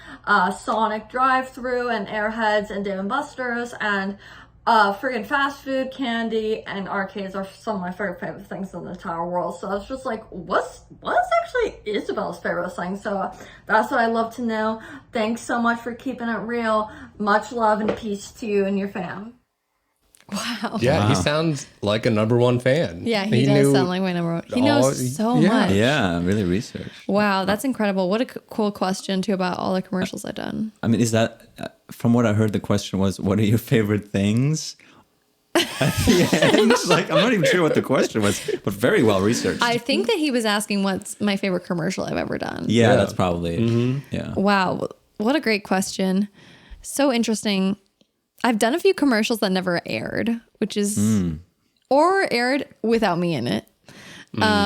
Sonic Drive-Thru and Airheads and Dave & Buster's, and friggin' fast food, candy, and arcades are some of my favorite things in the entire world. So I was just like, what's actually Isabel's favorite thing? So that's what I'd love to know. Thanks so much for keeping it real. Much love and peace to you and your fam. Wow. Yeah, he sounds like a #1 fan. Yeah, he does sound like my #1. He knows so much. Yeah, really researched. Wow, that's incredible. What a cool question too about all the commercials I've done. I mean, is that, from what I heard, the question was, what are your favorite things? At the end, like, I'm not even sure what the question was, but very well researched. I think that he was asking what's my favorite commercial I've ever done. Yeah, that's probably it. Yeah. Wow, what a great question. So interesting. I've done a few commercials that never aired, which is, or aired without me in it,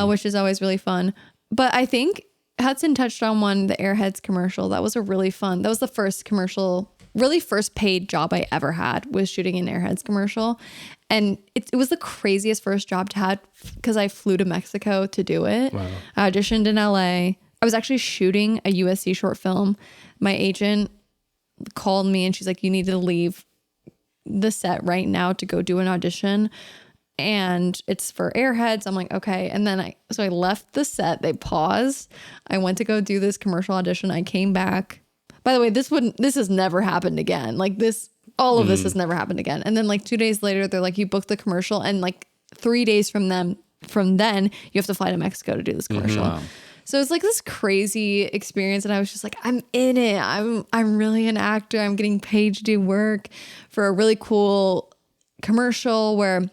which is always really fun. But I think Hudson touched on one, the Airheads commercial. That was that was the first commercial, really first paid job I ever had, was shooting an Airheads commercial. And it was the craziest first job to have because I flew to Mexico to do it. Wow. I auditioned in LA. I was actually shooting a USC short film. My agent called me and she's like, you need to leave the set right now to go do an audition, and it's for Airheads. I'm like, okay. And then I left the set. They paused. I went to go do this commercial audition. I came back. By the way, this has never happened again. Like all of this has never happened again. And then like 2 days later, they're like, you booked the commercial, and like 3 days from then you have to fly to Mexico to do this commercial. Wow. So it's like this crazy experience, and I was just like, I'm in it. I'm really an actor. I'm getting paid to do work for a really cool commercial where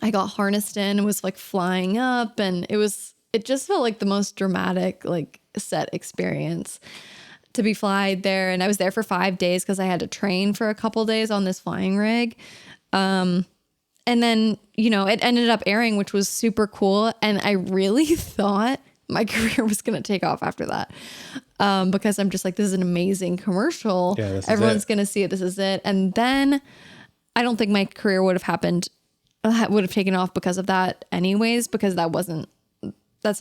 I got harnessed in and was like flying up, and it just felt like the most dramatic like set experience to be flying there. And I was there for 5 days because I had to train for a couple days on this flying rig. And then, you know, it ended up airing, which was super cool. And I really thought my career was going to take off after that. Because I'm just like, this is an amazing commercial. Yeah, everyone's going to see it. This is it. And then I don't think my career would have taken off because of that anyways, because that's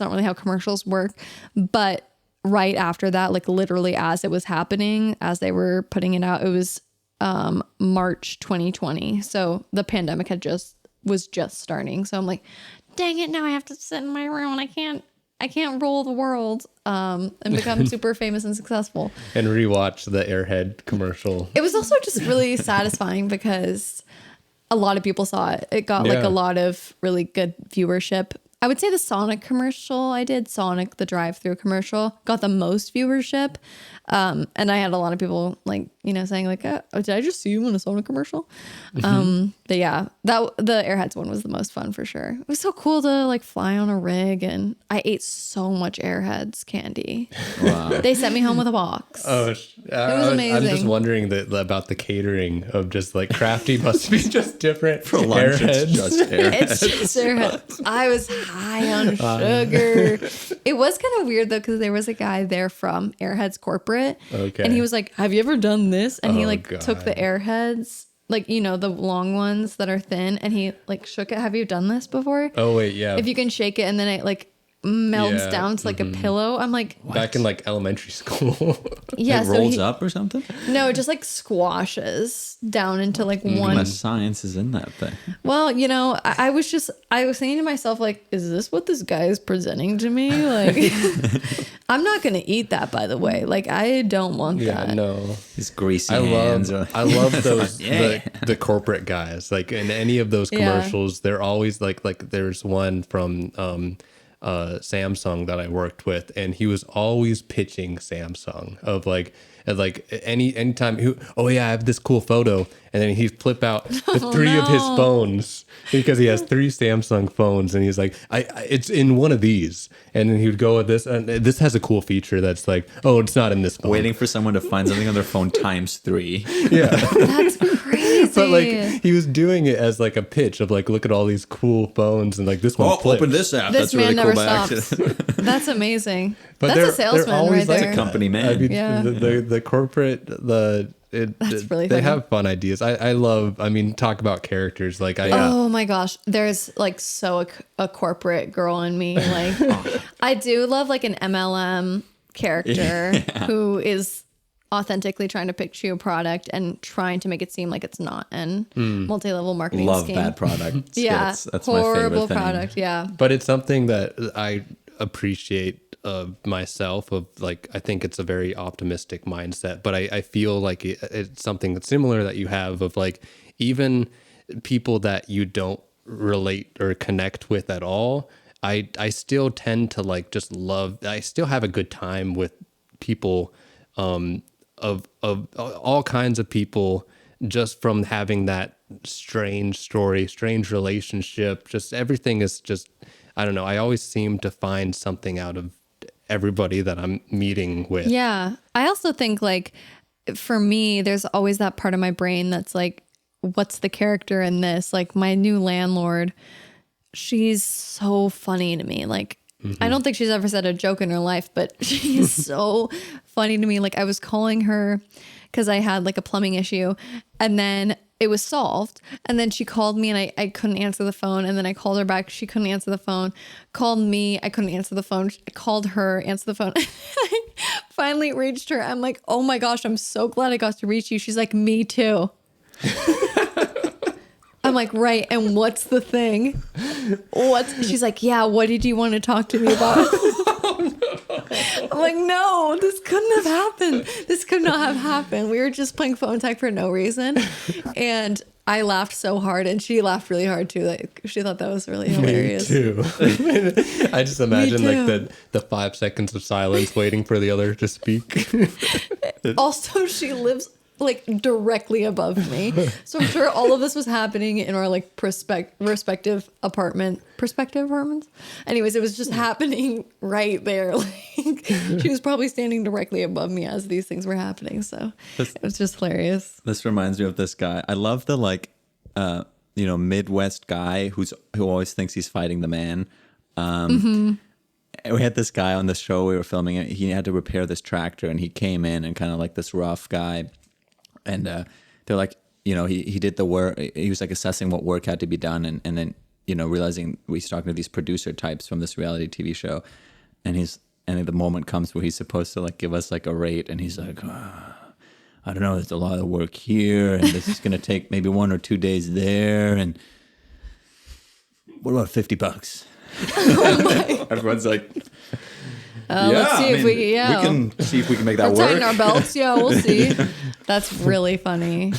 not really how commercials work. But right after that, like literally as it was happening, as they were putting it out, it was March 2020. So the pandemic was just starting. So I'm like, dang it, now I have to sit in my room and I can't rule the world and become super famous and successful. And rewatch the Airhead commercial. It was also just really satisfying because a lot of people saw it. It got like a lot of really good viewership. I would say the Sonic commercial I did, Sonic the drive-through commercial, got the most viewership. And I had a lot of people like, you know, saying like, oh, did I just see you in a Sonic commercial? But yeah, the Airheads one was the most fun for sure. It was so cool to like fly on a rig, and I ate so much Airheads candy. Wow. They sent me home with a box. Oh, it was amazing. I'm just wondering about the catering of just like Crafty must be just different. For lunch, Airheads. it's just Airheads. It's just Airheads. I was high on sugar. It was kind of weird though, because there was a guy there from Airheads corporate. Okay. And he was like, have you ever done this? And he like God. took the Airheads, like, you know, the long ones that are thin, and he like shook it. Have you done this before? Oh wait, yeah. If you can shake it and then it like melts down to like a pillow. I'm like, what? Back in like elementary school. Yeah, it rolls up or something? No, it just like squashes down into like one. Much science is in that thing. Well, you know, I was thinking to myself, like, is this what this guy is presenting to me? Like, I'm not going to eat that, by the way. Like, I don't want that. Yeah, no. His greasy hands. I love those, the corporate guys. Like, in any of those commercials, they're always like there's one from Samsung that I worked with, and he was always pitching Samsung of like anytime I have this cool photo, and then he'd flip out the three of his phones because he has 3 Samsung phones, and he's like, it's in one of these, and then he would go with this, and this has a cool feature that's like, oh, it's not in this phone. Waiting for someone to find something on their phone times 3. Yeah. That's crazy. But like he was doing it as like a pitch of like, look at all these cool phones, and like this one flips. Open this app. This That's man really cool. never stops. That's amazing. But that's a salesman right like there. A company man. I mean, the corporate, That's really they funny. have fun ideas. I love, talk about characters. Like Oh my gosh, there's like a corporate girl in me. Like I do love like an MLM character who is authentically trying to pitch you a product and trying to make it seem like it's not, and multi-level marketing Love scheme. bad product. Yeah, That's my horrible favorite thing. product. Yeah, but it's something that I appreciate of myself. Of like, I think it's a very optimistic mindset, but I feel like it's something that's similar that you have of like, even people that you don't relate or connect with at all, I still tend to like just love. I still have a good time with people, of all kinds of people, just from having that strange story, strange relationship. Just everything is just, I don't know. I always seem to find something out of everybody that I'm meeting with. yeah. I also think like for me, there's always that part of my brain that's like, what's the character in this? Like my new landlord, she's so funny to me. Like, I don't think she's ever said a joke in her life, but she's so funny to me. Like I was calling her because I had like a plumbing issue, and then it was solved. And then she called me and I couldn't answer the phone. And then I called her back. She couldn't answer the phone. Called me. I couldn't answer the phone. Called her, answered the phone. I finally reached her. I'm like, oh my gosh, I'm so glad I got to reach you. She's like, me too. I'm like, right. And what's the thing? She's like, yeah, what did you want to talk to me about? I'm like, no, this couldn't have happened. This could not have happened. We were just playing phone tag for no reason. And I laughed so hard, and she laughed really hard too. Like she thought that was really hilarious. Me too. I just imagine like the 5 seconds of silence waiting for the other to speak. Also, she lives like directly above me. So I'm sure all of this was happening in our like respective apartments. Anyways, it was just happening right there. Like she was probably standing directly above me as these things were happening. So it was just hilarious. This reminds me of this guy. I love the like, Midwest guy who always thinks he's fighting the man. We had this guy on the show we were filming it. He had to repair this tractor, and he came in and kind of like this rough guy. And they're like, he did the work. He was like assessing what work had to be done, and then realizing he's talking to these producer types from this reality TV show, and the moment comes where he's supposed to like give us like a rate, and he's like, I don't know, there's a lot of work here, and this is gonna take maybe 1 or 2 days there, and what about $50? Everyone's like, let's see if we can see if we can make that work. Tighten our belts. Yeah, we'll see. That's really funny.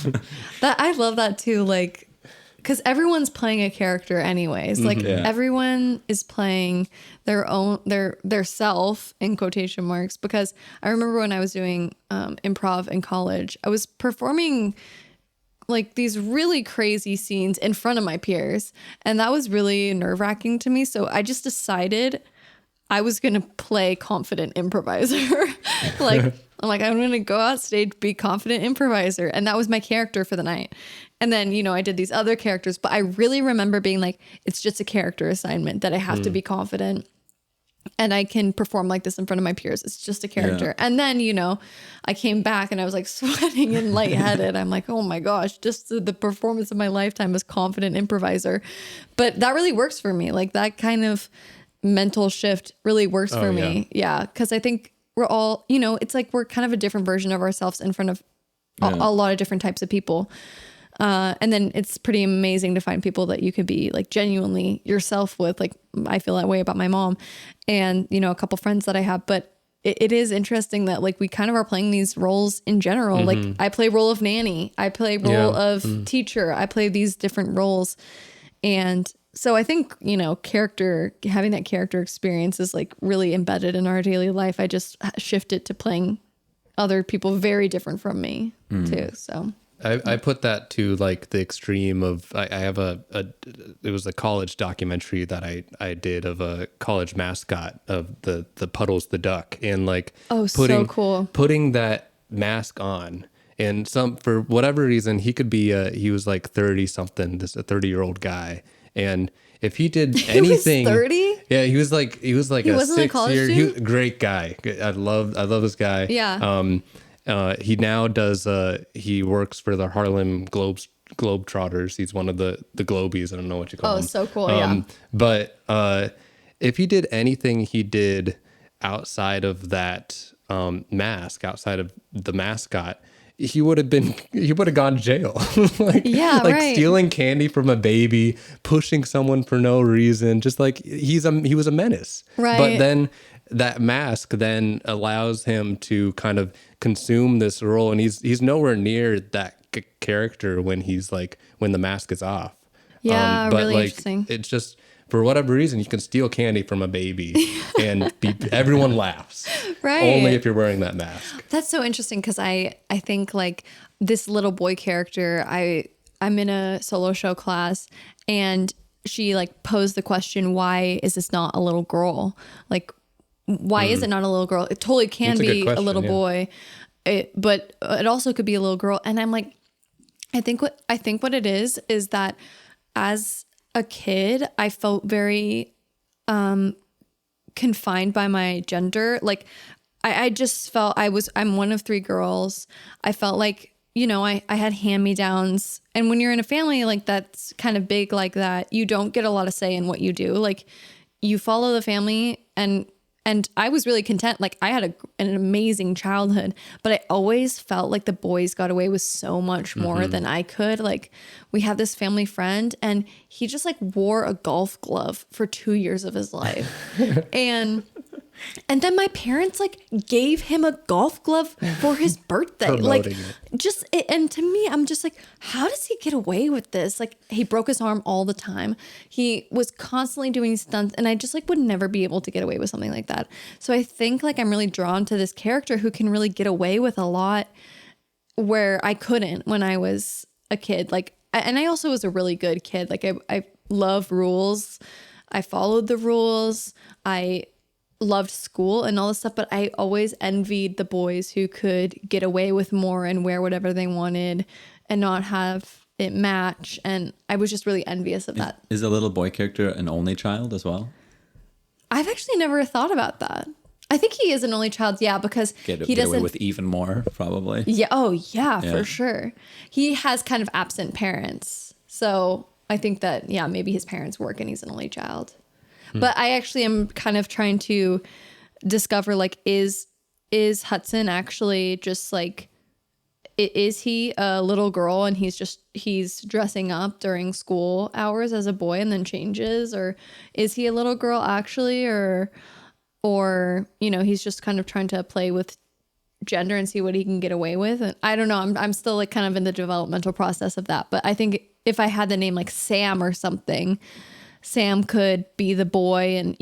I love that too. Like, because everyone's playing a character anyways. Like everyone is playing their own, their self in quotation marks. Because I remember when I was doing improv in college, I was performing like these really crazy scenes in front of my peers. And that was really nerve-wracking to me. So I just decided I was going to play confident improviser. I'm going to go out stage, be confident improviser. And that was my character for the night. And then, I did these other characters, but I really remember being like, it's just a character assignment that I have to be confident and I can perform like this in front of my peers. It's just a character. Yeah. And then, I came back and I was like sweating and lightheaded. I'm like, oh my gosh, just the performance of my lifetime as confident improviser. But that really works for me. Like that kind of mental shift really works for me. Yeah. Because I think we're all, it's like we're kind of a different version of ourselves in front of a lot of different types of people. And then it's pretty amazing to find people that you could be like genuinely yourself with. Like I feel that way about my mom and, a couple friends that I have, but it is interesting that like we kind of are playing these roles in general. Like I play role of nanny, I play role of teacher, I play these different roles. And so I think, having that character experience is like really embedded in our daily life. I just shifted to playing other people very different from me too. So I put that to like the extreme of, I have it was a college documentary that I did of a college mascot of the Puddles the duck, and like so cool. Putting that mask on. And for whatever reason, he could be, he was like 30 something, a 30-year-old guy. And if he did anything, 30? Yeah, he was like a 6-year, great guy. I love this guy. Yeah. He now does, he works for the Harlem Globetrotters. He's one of the Globies. I don't know what you call them. Oh, so cool. Yeah. But, if he did anything he did outside of that, mask, outside of the mascot, he would have gone to jail. Like stealing candy from a baby, pushing someone for no reason. Just like he was a menace. Right. But then that mask then allows him to kind of consume this role, and he's nowhere near that character when the mask is off. Yeah, but really like interesting. it's just, for whatever reason, you can steal candy from a baby and everyone laughs. Right. Only if you're wearing that mask. That's so interesting because I think like this little boy character, I'm in a solo show class and she like posed the question, why is this not a little girl? Like, why is it not a little girl? It totally can be a little boy, but it also could be a little girl. And I'm like, I think what it is that as a kid, I felt very confined by my gender. Like I just felt I'm one of 3 girls. I felt like, I had hand-me-downs. And when you're in a family like that's kind of big like that, you don't get a lot of say in what you do. Like you follow the family, and I was really content. Like I had an amazing childhood, but I always felt like the boys got away with so much more than I could. Like we had this family friend and he just like wore a golf glove for 2 years of his life. And then my parents like gave him a golf glove for his birthday. And to me, I'm just like, how does he get away with this? Like he broke his arm all the time. He was constantly doing stunts and I just like would never be able to get away with something like that. So I think like I'm really drawn to this character who can really get away with a lot where I couldn't when I was a kid. Like, and I also was a really good kid. Like I love rules. I followed the rules. I loved school and all this stuff, but I always envied the boys who could get away with more and wear whatever they wanted and not have it match. And I was just really envious of that. Is the little boy character an only child as well? I've actually never thought about that. I think he is an only child, yeah, because he get doesn't away with even more, probably. Yeah. Oh, yeah, for sure. He has kind of absent parents, so I think that maybe his parents work and he's an only child. But I actually am kind of trying to discover, like, is Hudson actually just like, is he a little girl and he's dressing up during school hours as a boy and then changes, or is he a little girl actually, or he's just kind of trying to play with gender and see what he can get away with. And I don't know. I'm still like kind of in the developmental process of that. But I think if I had the name like Sam or something, Sam could be the boy, and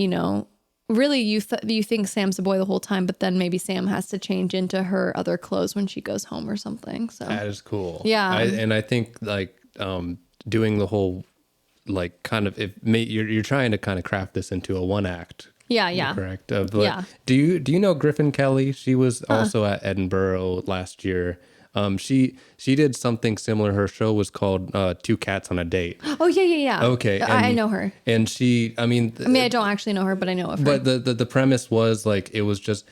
really you think Sam's the boy the whole time, but then maybe Sam has to change into her other clothes when she goes home or something. So that is cool. Yeah. I think like doing the whole like kind of you're trying to kind of craft this into a one act. Yeah. Correct. But do you know Griffin Kelly? She was also at Edinburgh last year. She did something similar. Her show was called Two Cats on a Date. Oh yeah. Okay. I know her. And I mean, I don't actually know her, but I know of her. But the premise was like, it was just,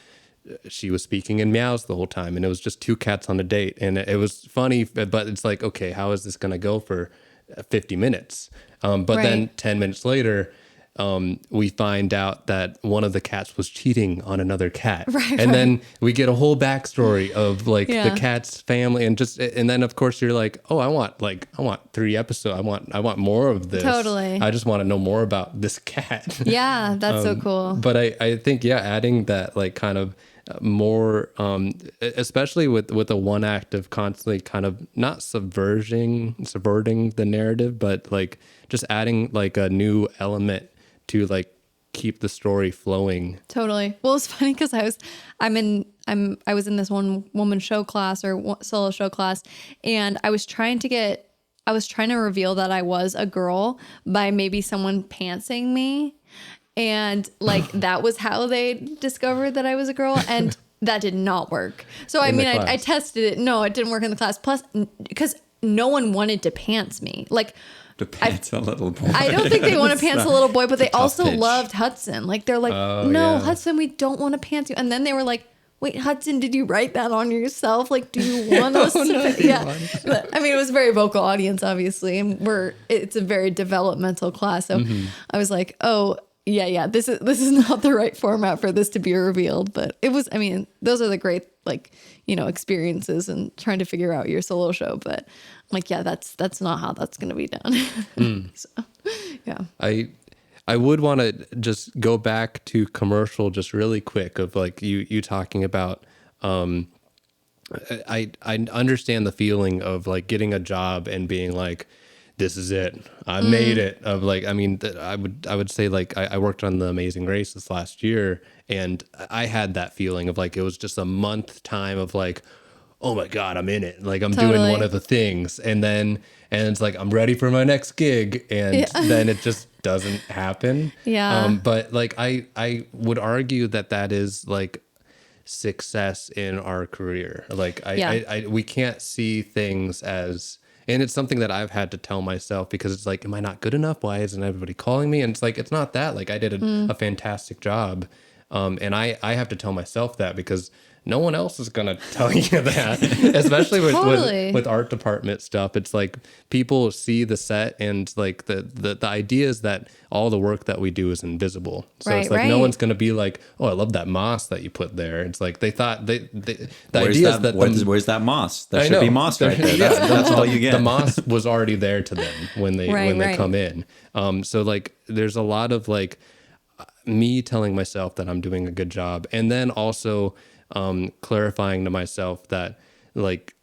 she was speaking in meows the whole time, and it was just two cats on a date. And it was funny, but it's like, okay, how is this going to go for 50 minutes? But then 10 minutes later, we find out that one of the cats was cheating on another cat. And then we get a whole backstory of like the cat's family, and then of course you're like, oh, I want 3 episodes. I want more of this. Totally. I just want to know more about this cat. Yeah, that's so cool. But I think, adding that like kind of more, especially with the one act of constantly kind of not subverting the narrative, but like just adding like a new element to like keep the story flowing. Totally. Well, it's funny because I was in this one woman show class or solo show class, and I was trying to reveal that I was a girl by maybe someone pantsing me, and like that was how they discovered that I was a girl, and that did not work. So I mean, I tested it. No, it didn't work in the class. Plus, because no one wanted to pants me, like. To pants a little boy. I don't think they want to pants a little boy, but they also loved Hudson. Like they're like, Hudson, we don't want to pants you. And then they were like, wait, Hudson, did you write that on yourself? Like, do you want us to? Yeah. But, I mean, it was a very vocal audience, obviously, and it's a very developmental class. So I was like, oh yeah, this is not the right format for this to be revealed. But it was. I mean, those are the great experiences and trying to figure out your solo show. But I'm like, yeah, that's not how that's going to be done. So, yeah. I would want to just go back to commercial just really quick of like you talking about, I understand the feeling of like getting a job and being like, this is it, I made it. Of like, I mean, I would say like I worked on The Amazing Grace this last year, and I had that feeling of like, it was just a month time of like, oh my God, I'm in it. Like I'm doing one of the things. And it's like, I'm ready for my next gig. And then it just doesn't happen. Yeah. But like, I would argue that is like success in our career. Like we can't see things as, and it's something that I've had to tell myself, because it's like, am I not good enough? Why isn't everybody calling me? And it's like, it's not that. Like I did a fantastic job. And I have to tell myself that, because no one else is going to tell you that, especially with art department stuff. It's like people see the set, and like the idea is that all the work that we do is invisible. So it's like no one's going to be like, oh, I love that moss that you put there. It's like they thought the idea is that where's that moss? That should be moss right there. That's all you get. The moss was already there to them when they come in. So like there's a lot of like me telling myself that I'm doing a good job, and then also clarifying to myself that like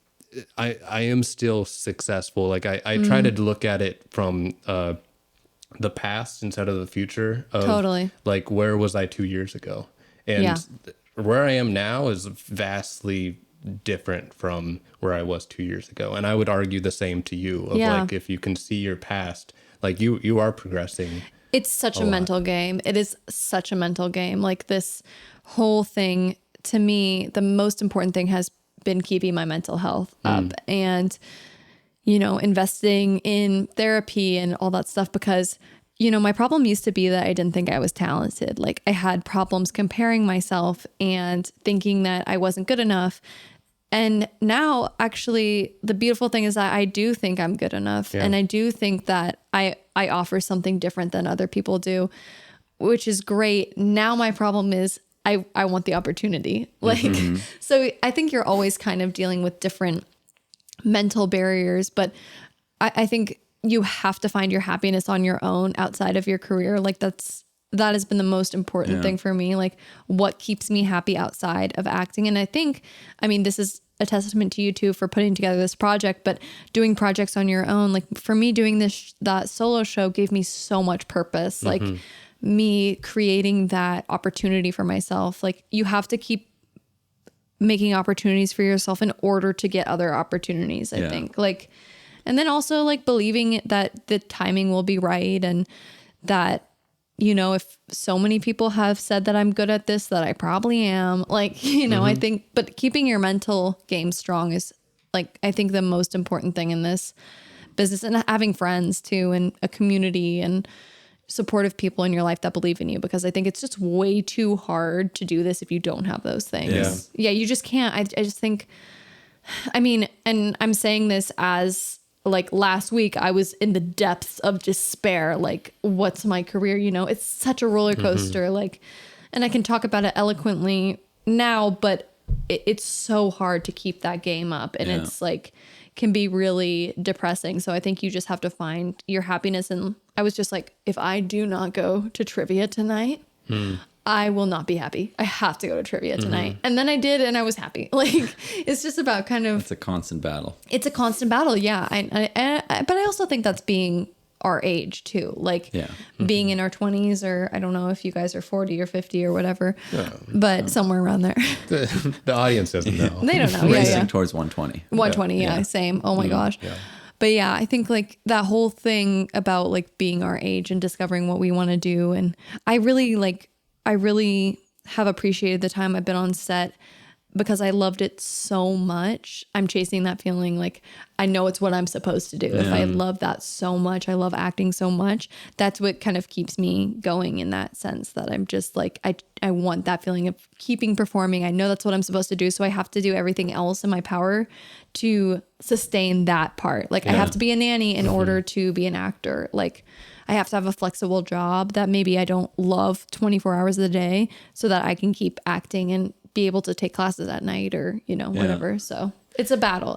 I am still successful. Like I try to look at it from the past instead of the future. Totally. Like, where was I 2 years ago? And where I am now is vastly different from where I was 2 years ago. And I would argue the same to you of like, if you can see your past, like you are progressing. It's such a mental game. It is such a mental game. Like this whole thing, to me, the most important thing has been keeping my mental health up and, you know, investing in therapy and all that stuff, because, you know, my problem used to be that I didn't think I was talented. Like I had problems comparing myself and thinking that I wasn't good enough. And now actually the beautiful thing is that I do think I'm good enough. And I do think that I offer something different than other people do, which is great. Now my problem is I want the opportunity. Like, so I think you're always kind of dealing with different mental barriers, but I think you have to find your happiness on your own outside of your career. Like that has been the most important thing for me. Like what keeps me happy outside of acting. And I think, I mean, this is a testament to you too for putting together this project, but doing projects on your own, like for me doing that solo show gave me so much purpose. Like me creating that opportunity for myself. Like you have to keep making opportunities for yourself in order to get other opportunities, I think. Like, and then also like believing that the timing will be right, and that, you know, if so many people have said that I'm good at this, that I probably am, like, you know, I think, but keeping your mental game strong is like, I think the most important thing in this business, and having friends too, and a community and supportive people in your life that believe in you, because I think it's just way too hard to do this if you don't have those things. Yeah, you just can't. I just think, I mean, and I'm saying this as like last week I was in the depths of despair. Like, what's my career? You know, it's such a roller coaster. Like, and I can talk about it eloquently now, but it's so hard to keep that game up, and it's like can be really depressing. So I think you just have to find your happiness. And I was just like, if I do not go to trivia tonight, I will not be happy. I have to go to trivia tonight. And then I did, and I was happy. Like, it's just about kind of... It's a constant battle. It's a constant battle, yeah. But I also think that's being our age, too. Like, being in our 20s, or I don't know if you guys are 40 or 50 or whatever, but somewhere around there. The audience doesn't know. They don't know. Racing towards 120. 120, same. Oh my gosh. Yeah. But yeah, I think like that whole thing about like being our age and discovering what we want to do. And I really have appreciated the time I've been on set, because I loved it so much. I'm chasing that feeling. Like, I know it's what I'm supposed to do. If I love that so much, I love acting so much, that's what kind of keeps me going, in that sense that I'm just like, I want that feeling of keeping performing. I know that's what I'm supposed to do. So I have to do everything else in my power to sustain that part. Like I have to be a nanny in order to be an actor. Like I have to have a flexible job that maybe I don't love 24 hours of the day, so that I can keep acting and be able to take classes at night, or, you know, whatever. So it's a battle,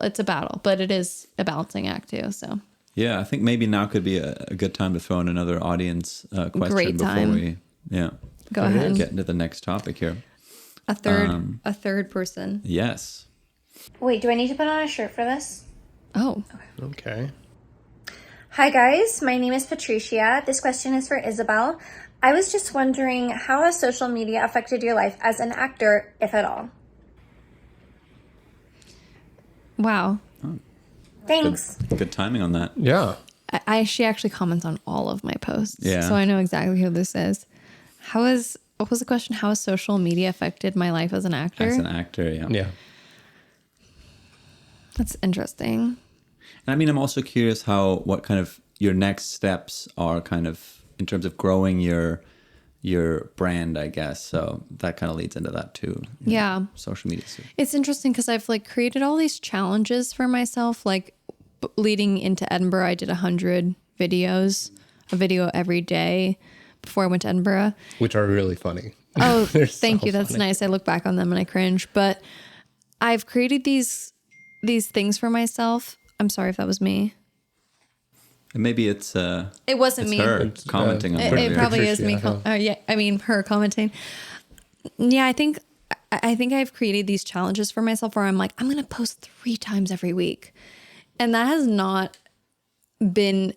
but it is a balancing act too. So yeah, I think maybe now could be a good time to throw in another audience question. Great time. Before we go ahead and get into the next topic here. A third person. Yes. Wait, do I need to put on a shirt for this? Oh, okay. Hi guys, my name is Patricia. This question is for Isabel. I was just wondering, how has social media affected your life as an actor, if at all? Wow. Oh, thanks. Good timing on that. Yeah. She actually comments on all of my posts. Yeah. So I know exactly who this is. What was the question? How has social media affected my life as an actor? As an actor, yeah. Yeah. That's interesting. And I mean, I'm also curious what kind of your next steps are, kind of in terms of growing your brand, I guess. So that kind of leads into that too. Yeah. Social media. It's interesting because I've like created all these challenges for myself. Like leading into Edinburgh, I did 100 videos, a video every day before I went to Edinburgh. Which are really funny. Oh, thank you. That's nice. I look back on them and I cringe. But I've created these things for myself. I'm sorry if that was me. And maybe it wasn't me. Her commenting on it probably is me. Her commenting. Yeah, I think I've created these challenges for myself where I'm like, I'm going to post 3 times every week. And that has not been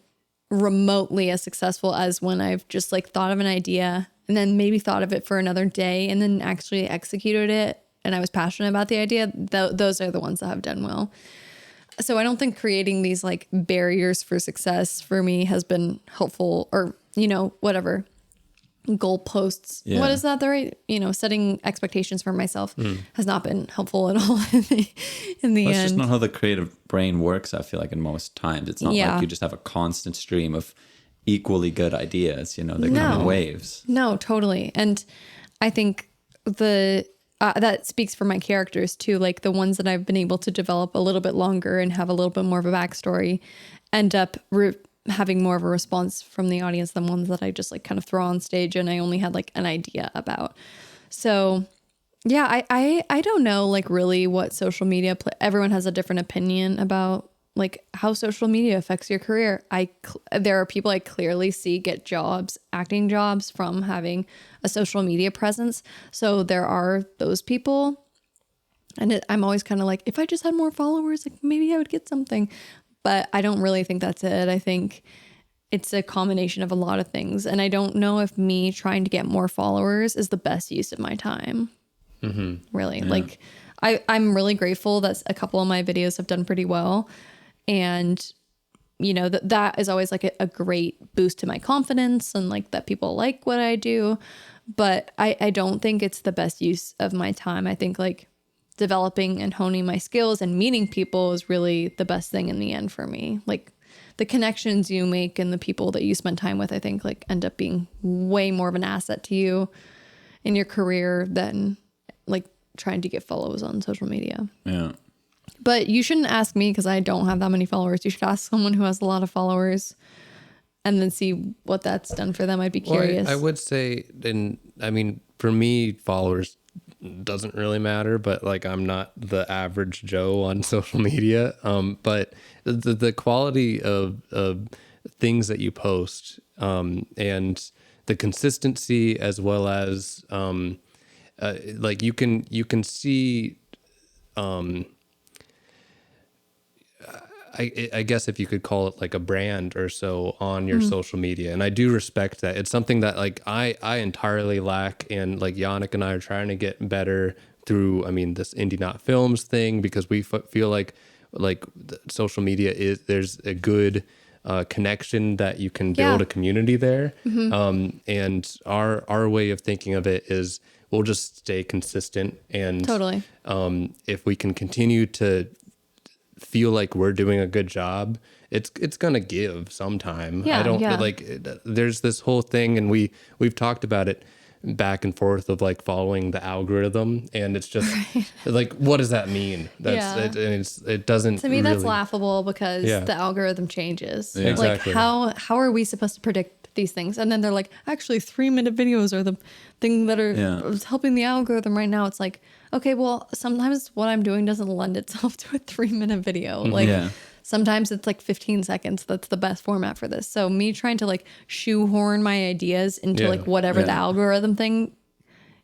remotely as successful as when I've just like thought of an idea and then maybe thought of it for another day and then actually executed it and I was passionate about the idea, those are the ones that have done well. So I don't think creating these like barriers for success for me has been helpful, or, you know, whatever goalposts. Yeah. What is that? The right, you know, setting expectations for myself has not been helpful at all in the end. That's just not how the creative brain works. I feel like in most times, it's not like you just have a constant stream of equally good ideas, you know, they come in waves. No, totally. And I think that speaks for my characters too. Like the ones that I've been able to develop a little bit longer and have a little bit more of a backstory end up having more of a response from the audience than ones that I just like kind of throw on stage and I only had like an idea about. So yeah, I don't know like really what social media, everyone has a different opinion about like how social media affects your career. There are people I clearly see get jobs, acting jobs from having a social media presence. So there are those people. And I'm always kind of like, if I just had more followers, like maybe I would get something. But I don't really think that's it. I think it's a combination of a lot of things. And I don't know if me trying to get more followers is the best use of my time. Mm-hmm. Really. Yeah. Like I'm really grateful that a couple of my videos have done pretty well. And, you know, that is always like a great boost to my confidence and like that people like what I do. But I don't think it's the best use of my time. I think like developing and honing my skills and meeting people is really the best thing in the end for me. Like the connections you make and the people that you spend time with, I think like end up being way more of an asset to you in your career than like trying to get follows on social media. Yeah. But you shouldn't ask me because I don't have that many followers. You should ask someone who has a lot of followers and then see what that's done for them. I'd be curious. I would say, for me, followers doesn't really matter, but like I'm not the average Joe on social media. But the quality of things that you post and the consistency, as well as like you can see. I guess if you could call it like a brand or so on your social media. And I do respect that. It's something that like I entirely lack. And like Yannick and I are trying to get better through, this Indieknot Films thing, because we feel like social media there's a good connection that you can build a community there. Mm-hmm. And our way of thinking of it is we'll just stay consistent. And totally. If we can continue to feel like we're doing a good job, it's gonna give sometime. There's this whole thing, and we've talked about it back and forth of like following the algorithm, and it's just like, what does that mean? It doesn't, to me, really, that's laughable because the algorithm changes. Yeah. Exactly. Like how are we supposed to predict these things? And then they're like, actually 3-minute videos are the thing that are helping the algorithm right now. It's like, okay, well, sometimes what I'm doing doesn't lend itself to a 3-minute video. Like sometimes it's like 15 seconds. That's the best format for this. So me trying to like shoehorn my ideas into like whatever the algorithm thing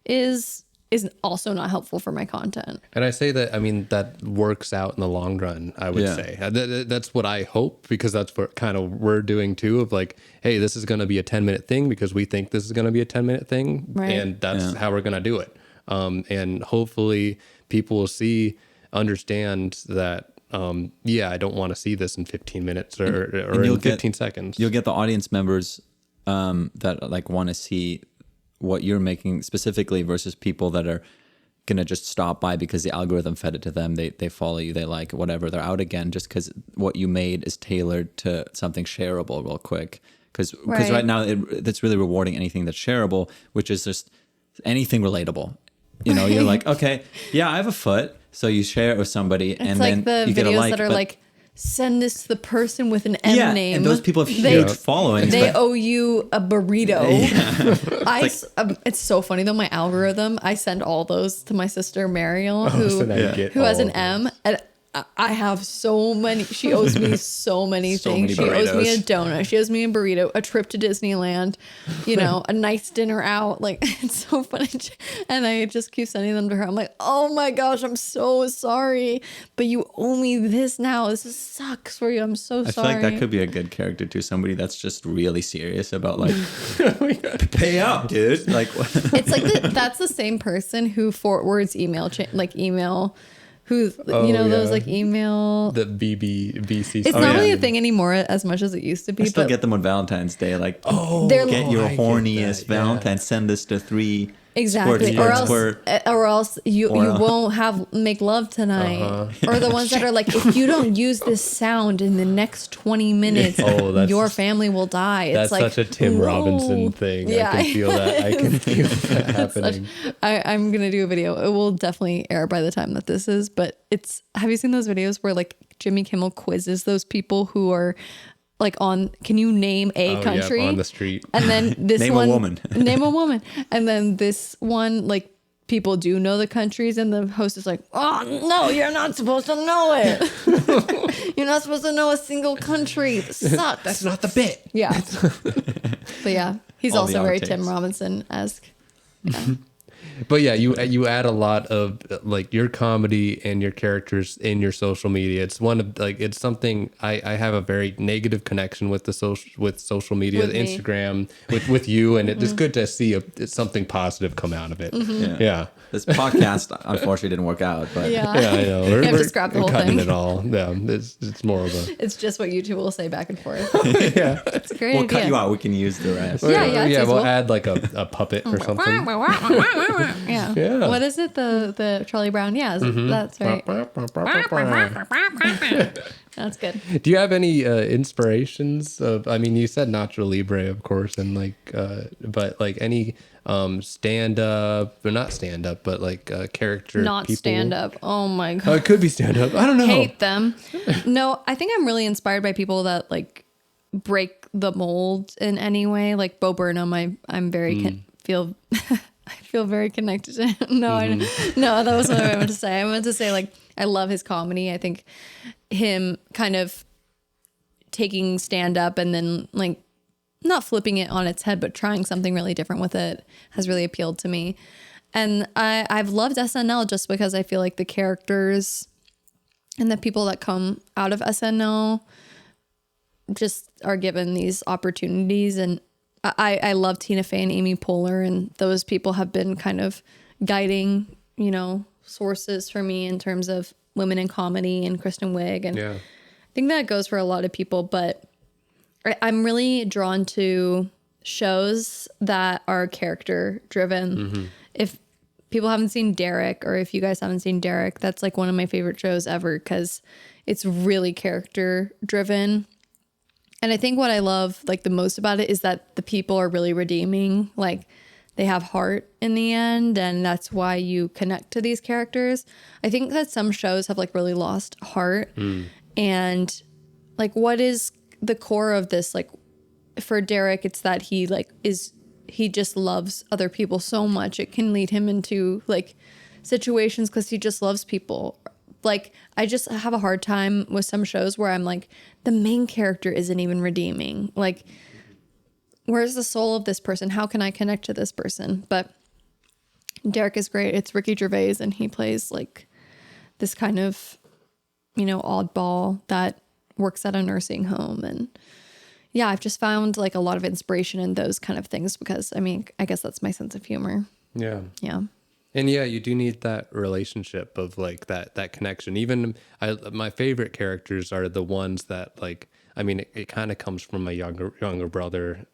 is also not helpful for my content. And I say that, that works out in the long run, I would say. That's what I hope, because that's what kind of we're doing too, of like, hey, this is going to be a 10-minute thing because we think this is going to be a 10-minute thing. Right. And that's how we're going to do it. And hopefully people will understand that, I don't want to see this in 15 minutes or in 15 seconds. You'll get the audience members that like want to see what you're making specifically versus people that are going to just stop by because the algorithm fed it to them. They follow you, they like it, whatever. They're out again just because what you made is tailored to something shareable real quick. Because right now that's really rewarding anything that's shareable, which is just anything relatable. You know, you're like, okay, I have a foot. So you share it with somebody, it's and like then you get a like. That are like, send this to the person with an M name. And those people have huge followings. They owe you a burrito. It's so funny though. My algorithm, I send all those to my sister Mariel, who has an M. And I have so many. She owes me so many things. She owes me a donut. She owes me a burrito, a trip to Disneyland, a nice dinner out. Like, it's so funny. And I just keep sending them to her. I'm like, oh my gosh, I'm so sorry. But you owe me this now. This sucks for you. I'm so sorry. I feel like that could be a good character too. Somebody that's just really serious about like, pay up, dude. Like, it's like that's the same person who forwards email. Who's those like email the BC. It's not really a thing anymore as much as it used to be. I still get them on Valentine's Day. Like, get your horniest Valentine. Send this to 3. Exactly, squirt. Or else you won't make love tonight. Or the ones that are like, if you don't use this sound in the next 20 minutes, your family will die. That's like, such a Tim Robinson thing. Yeah, I can feel that. I can feel that happening. I'm gonna do a video. It will definitely air by the time that this is. But have you seen those videos where like Jimmy Kimmel quizzes those people who are like can you name a country on the street, and then this name a woman, and then this one like people do know the countries and the host is like, oh no, you're not supposed to know it. You're not supposed to know a single country. This sucks. That's not the bit. Yeah. But yeah, he's All also very Tim Robinson-esque. Yeah. But yeah, you add a lot of like your comedy and your characters in your social media. It's it's something I have a very negative connection with social media, with Instagram, with you, and it's good to see something positive come out of it. Yeah. This podcast unfortunately didn't work out, but yeah, I know. You have to scrap the whole cutting thing. It all. Yeah, it's more of a. It's just what YouTube will say back and forth. Yeah, it's a great we'll idea. cut you out. We can use the rest. Yeah. We'll add like a puppet or something. Yeah. What is it? The Charlie Brown? Yeah, that's right. That's good. Do you have any inspirations of? I mean, you said Nacho Libre, of course, and but like any stand up, or not stand up, but like character. Not people? stand up. Oh my god. Oh, it could be stand up. I don't know. Hate them. No, I think I'm really inspired by people that like break the mold in any way. Like Bo Burnham, I'm very feel. I feel very connected to him. No, that wasn't what I meant to say. I meant to say like I love his comedy. I think him kind of taking stand up and then like not flipping it on its head, but trying something really different with it has really appealed to me. And I've loved SNL just because I feel like the characters and the people that come out of SNL just are given these opportunities. And I love Tina Fey and Amy Poehler, and those people have been kind of guiding, sources for me in terms of women in comedy and Kristen Wiig. And I think that goes for a lot of people, but I'm really drawn to shows that are character driven. If people haven't seen Derek, or if you guys haven't seen Derek, that's like one of my favorite shows ever because it's really character driven. And I think what I love like the most about it is that the people are really redeeming. Like they have heart in the end, and that's why you connect to these characters. I think that some shows have like really lost heart. And like what is the core of this? Like for Derek, it's that he just loves other people so much. It can lead him into like situations because he just loves people. Like I just have a hard time with some shows where I'm like, the main character isn't even redeeming. Like, where's the soul of this person? How can I connect to this person? But Derek is great. It's Ricky Gervais, and he plays like this kind of, oddball that works at a nursing home. And yeah, I've just found like a lot of inspiration in those kind of things because I guess that's my sense of humor. Yeah. Yeah. And yeah, you do need that relationship of like that connection. Even my favorite characters are the ones that like, it kind of comes from my younger brother,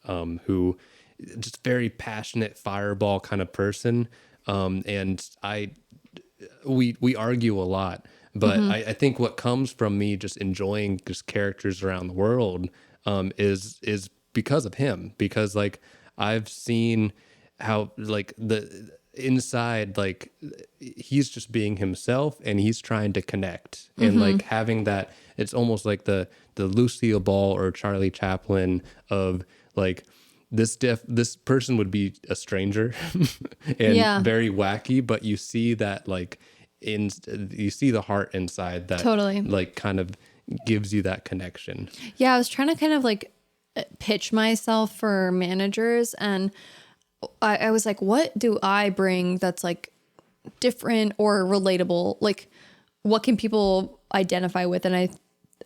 who just very passionate fireball kind of person. And we argue a lot, but I think what comes from me just enjoying just characters around the world, is because of him, because like I've seen how like the inside, like he's just being himself and he's trying to connect and like having that, it's almost like the Lucille Ball or Charlie Chaplin of like this person would be a stranger and very wacky, but you see that like you see the heart inside that Totally. like kind of gives you that connection. Yeah, I was trying to kind of like pitch myself for managers, and I was like, what do I bring that's like different or relatable? Like, what can people identify with? And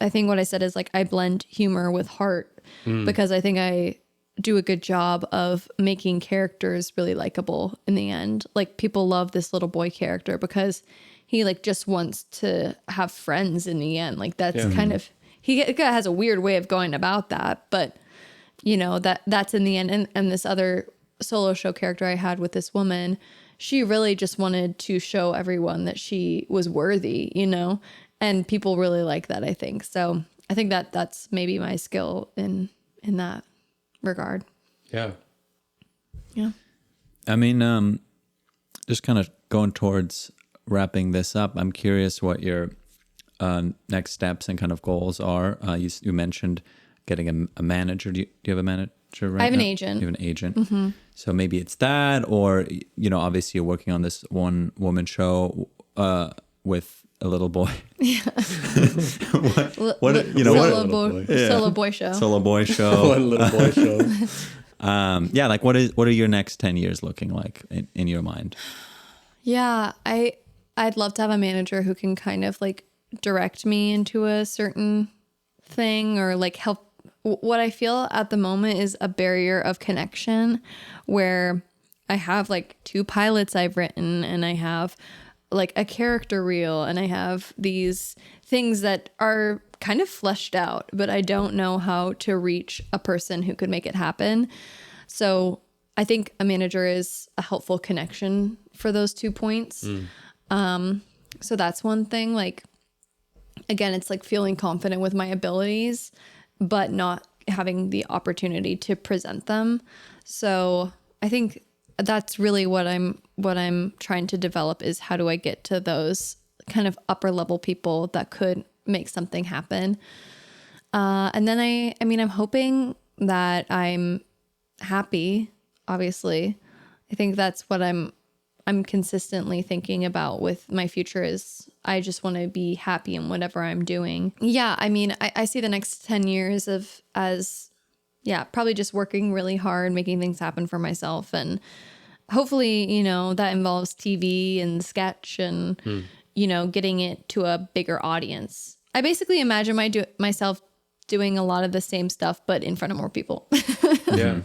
I think what I said is like, I blend humor with heart because I think I do a good job of making characters really likable in the end. Like, people love this little boy character because he like just wants to have friends in the end. Like, that's kind of, he has a weird way of going about that, but you know, that's in the end. And this other solo show character I had with this woman, she really just wanted to show everyone that she was worthy, you know, and people really like that, I think. So I think that that's maybe my skill in that regard. Yeah. Yeah. I mean, just kind of going towards wrapping this up, I'm curious what your next steps and kind of goals are. You mentioned getting a manager. Do you have a manager right now? I have an agent. You have an agent. So maybe it's that, or, you know, obviously you're working on this one woman show with a little boy. Yeah. what you know, solo boy show. Solo boy show. One little boy show. Yeah, like what are your next 10 years looking like in your mind? Yeah, I'd love to have a manager who can kind of like direct me into a certain thing, or like help. What I feel at the moment is a barrier of connection, where I have like 2 pilots I've written, and I have like a character reel, and I have these things that are kind of fleshed out, but I don't know how to reach a person who could make it happen. So I think a manager is a helpful connection for those 2 points. So that's one thing. Like, again, it's like feeling confident with my abilities, but not having the opportunity to present them. So I think that's really what I'm trying to develop, is how do I get to those kind of upper level people that could make something happen. And then I mean, I'm hoping that I'm happy, obviously. I think that's what I'm consistently thinking about with my future, is I just want to be happy in whatever I'm doing. Yeah, I mean, I see the next 10 years as probably just working really hard, making things happen for myself. And hopefully, you know, that involves TV and sketch and, you know, getting it to a bigger audience. I basically imagine myself doing a lot of the same stuff, but in front of more people. Yeah.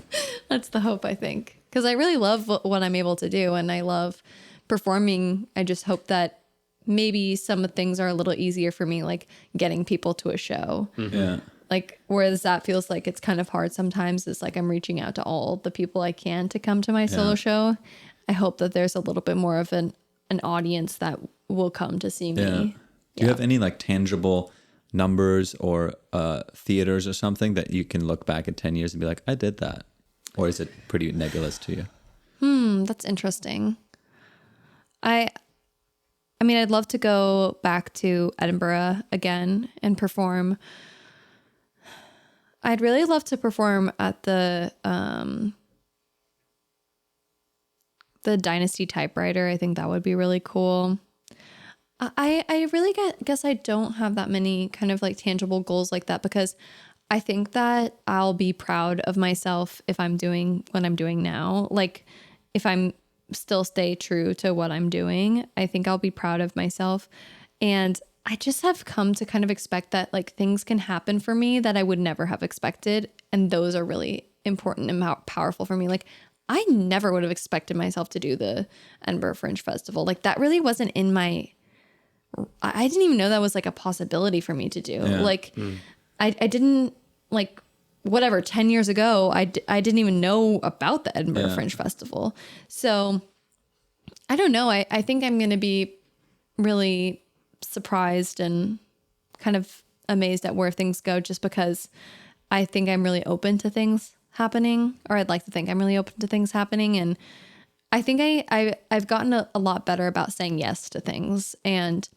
That's the hope, I think. Because I really love what I'm able to do, and I love performing. I just hope that maybe some things are a little easier for me, like getting people to a show. Yeah. Like, whereas that feels like it's kind of hard sometimes. It's like I'm reaching out to all the people I can to come to my solo show. I hope that there's a little bit more of an audience that will come to see me. Yeah. Do you have any like tangible numbers or theaters or something that you can look back at 10 years and be like, I did that? Or is it pretty nebulous to you? That's interesting. I mean, I'd love to go back to Edinburgh again and perform. I'd really love to perform at the Dynasty Typewriter. I think that would be really cool. I really guess I don't have that many kind of like tangible goals like that, because I think that I'll be proud of myself if I'm doing what I'm doing now. Like, if I'm still stay true to what I'm doing, I think I'll be proud of myself. And I just have come to kind of expect that like things can happen for me that I would never have expected. And those are really important and powerful for me. Like, I never would have expected myself to do the Edinburgh Fringe Festival. Like, that really wasn't in my, I didn't even know that was like a possibility for me to do. Yeah. Like, I didn't, like, whatever, 10 years ago, I didn't even know about the Edinburgh Fringe Festival. So I don't know. I think I'm going to be really surprised and kind of amazed at where things go, just because I think I'm really open to things happening, or I'd like to think I'm really open to things happening. And I think I've gotten a lot better about saying yes to things. And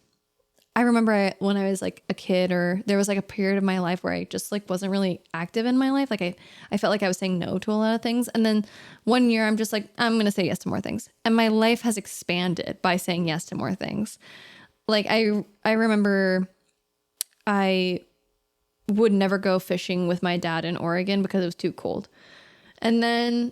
I remember when I was like a kid, or there was like a period of my life where I just like wasn't really active in my life. Like I felt like I was saying no to a lot of things. And then one year I'm just like, I'm going to say yes to more things. And my life has expanded by saying yes to more things. Like I remember I would never go fishing with my dad in Oregon because it was too cold. And then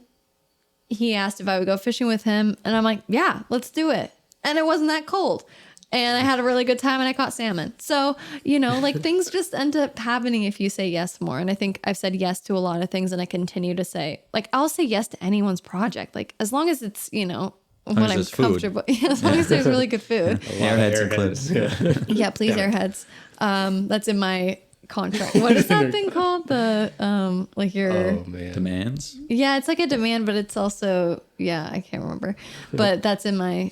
he asked if I would go fishing with him. And I'm like, yeah, let's do it. And it wasn't that cold. And I had a really good time and I caught salmon. So, you know, like things just end up happening if you say yes more. And I think I've said yes to a lot of things and I continue to say, like, I'll say yes to anyone's project. Like, as long as it's, you know, when I'm comfortable. As long as there's really good food. Airheads included. Yeah, please, Airheads. That's in my contract. What is that thing called? The, like your... Demands? Yeah, it's like a demand, but it's also, yeah, I can't remember. But that's in my,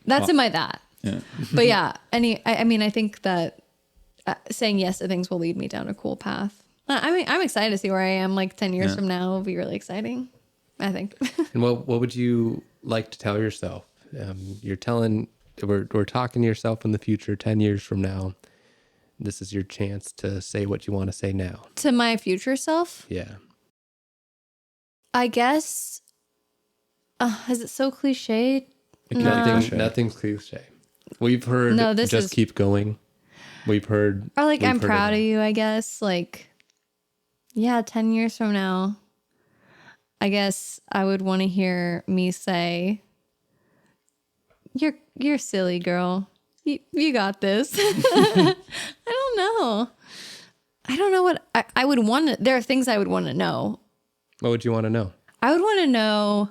that. Yeah. But yeah, I mean, I think that saying yes to things will lead me down a cool path. I mean, I'm excited to see where I am like 10 years from now. It'll be really exciting, I think. And what would you like to tell yourself? We're talking to yourself in the future, 10 years from now. This is your chance to say what you want to say now. To my future self? Yeah. I guess, is it so cliched? Nothing's cliche. We've heard keep going. We've heard... Or like, I'm proud of you, I guess. Like, yeah, 10 years from now, I guess I would want to hear me say, you're silly, girl. You got this. I don't know. I don't know what I would want to... There are things I would want to know. What would you want to know? I would want to know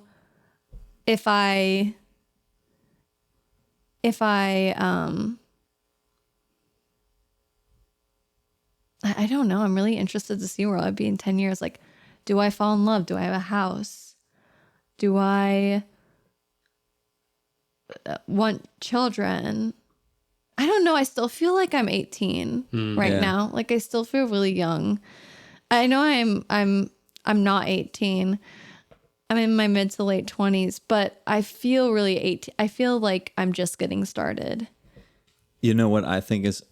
if I don't know. I'm really interested to see where I'll be in 10 years. Like, do I fall in love? Do I have a house? Do I want children? I don't know. I still feel like I'm 18 right now. Like, I still feel really young. I know I'm not 18. I'm in my mid to late 20s, but I feel really 18. I feel like I'm just getting started. You know what I think is,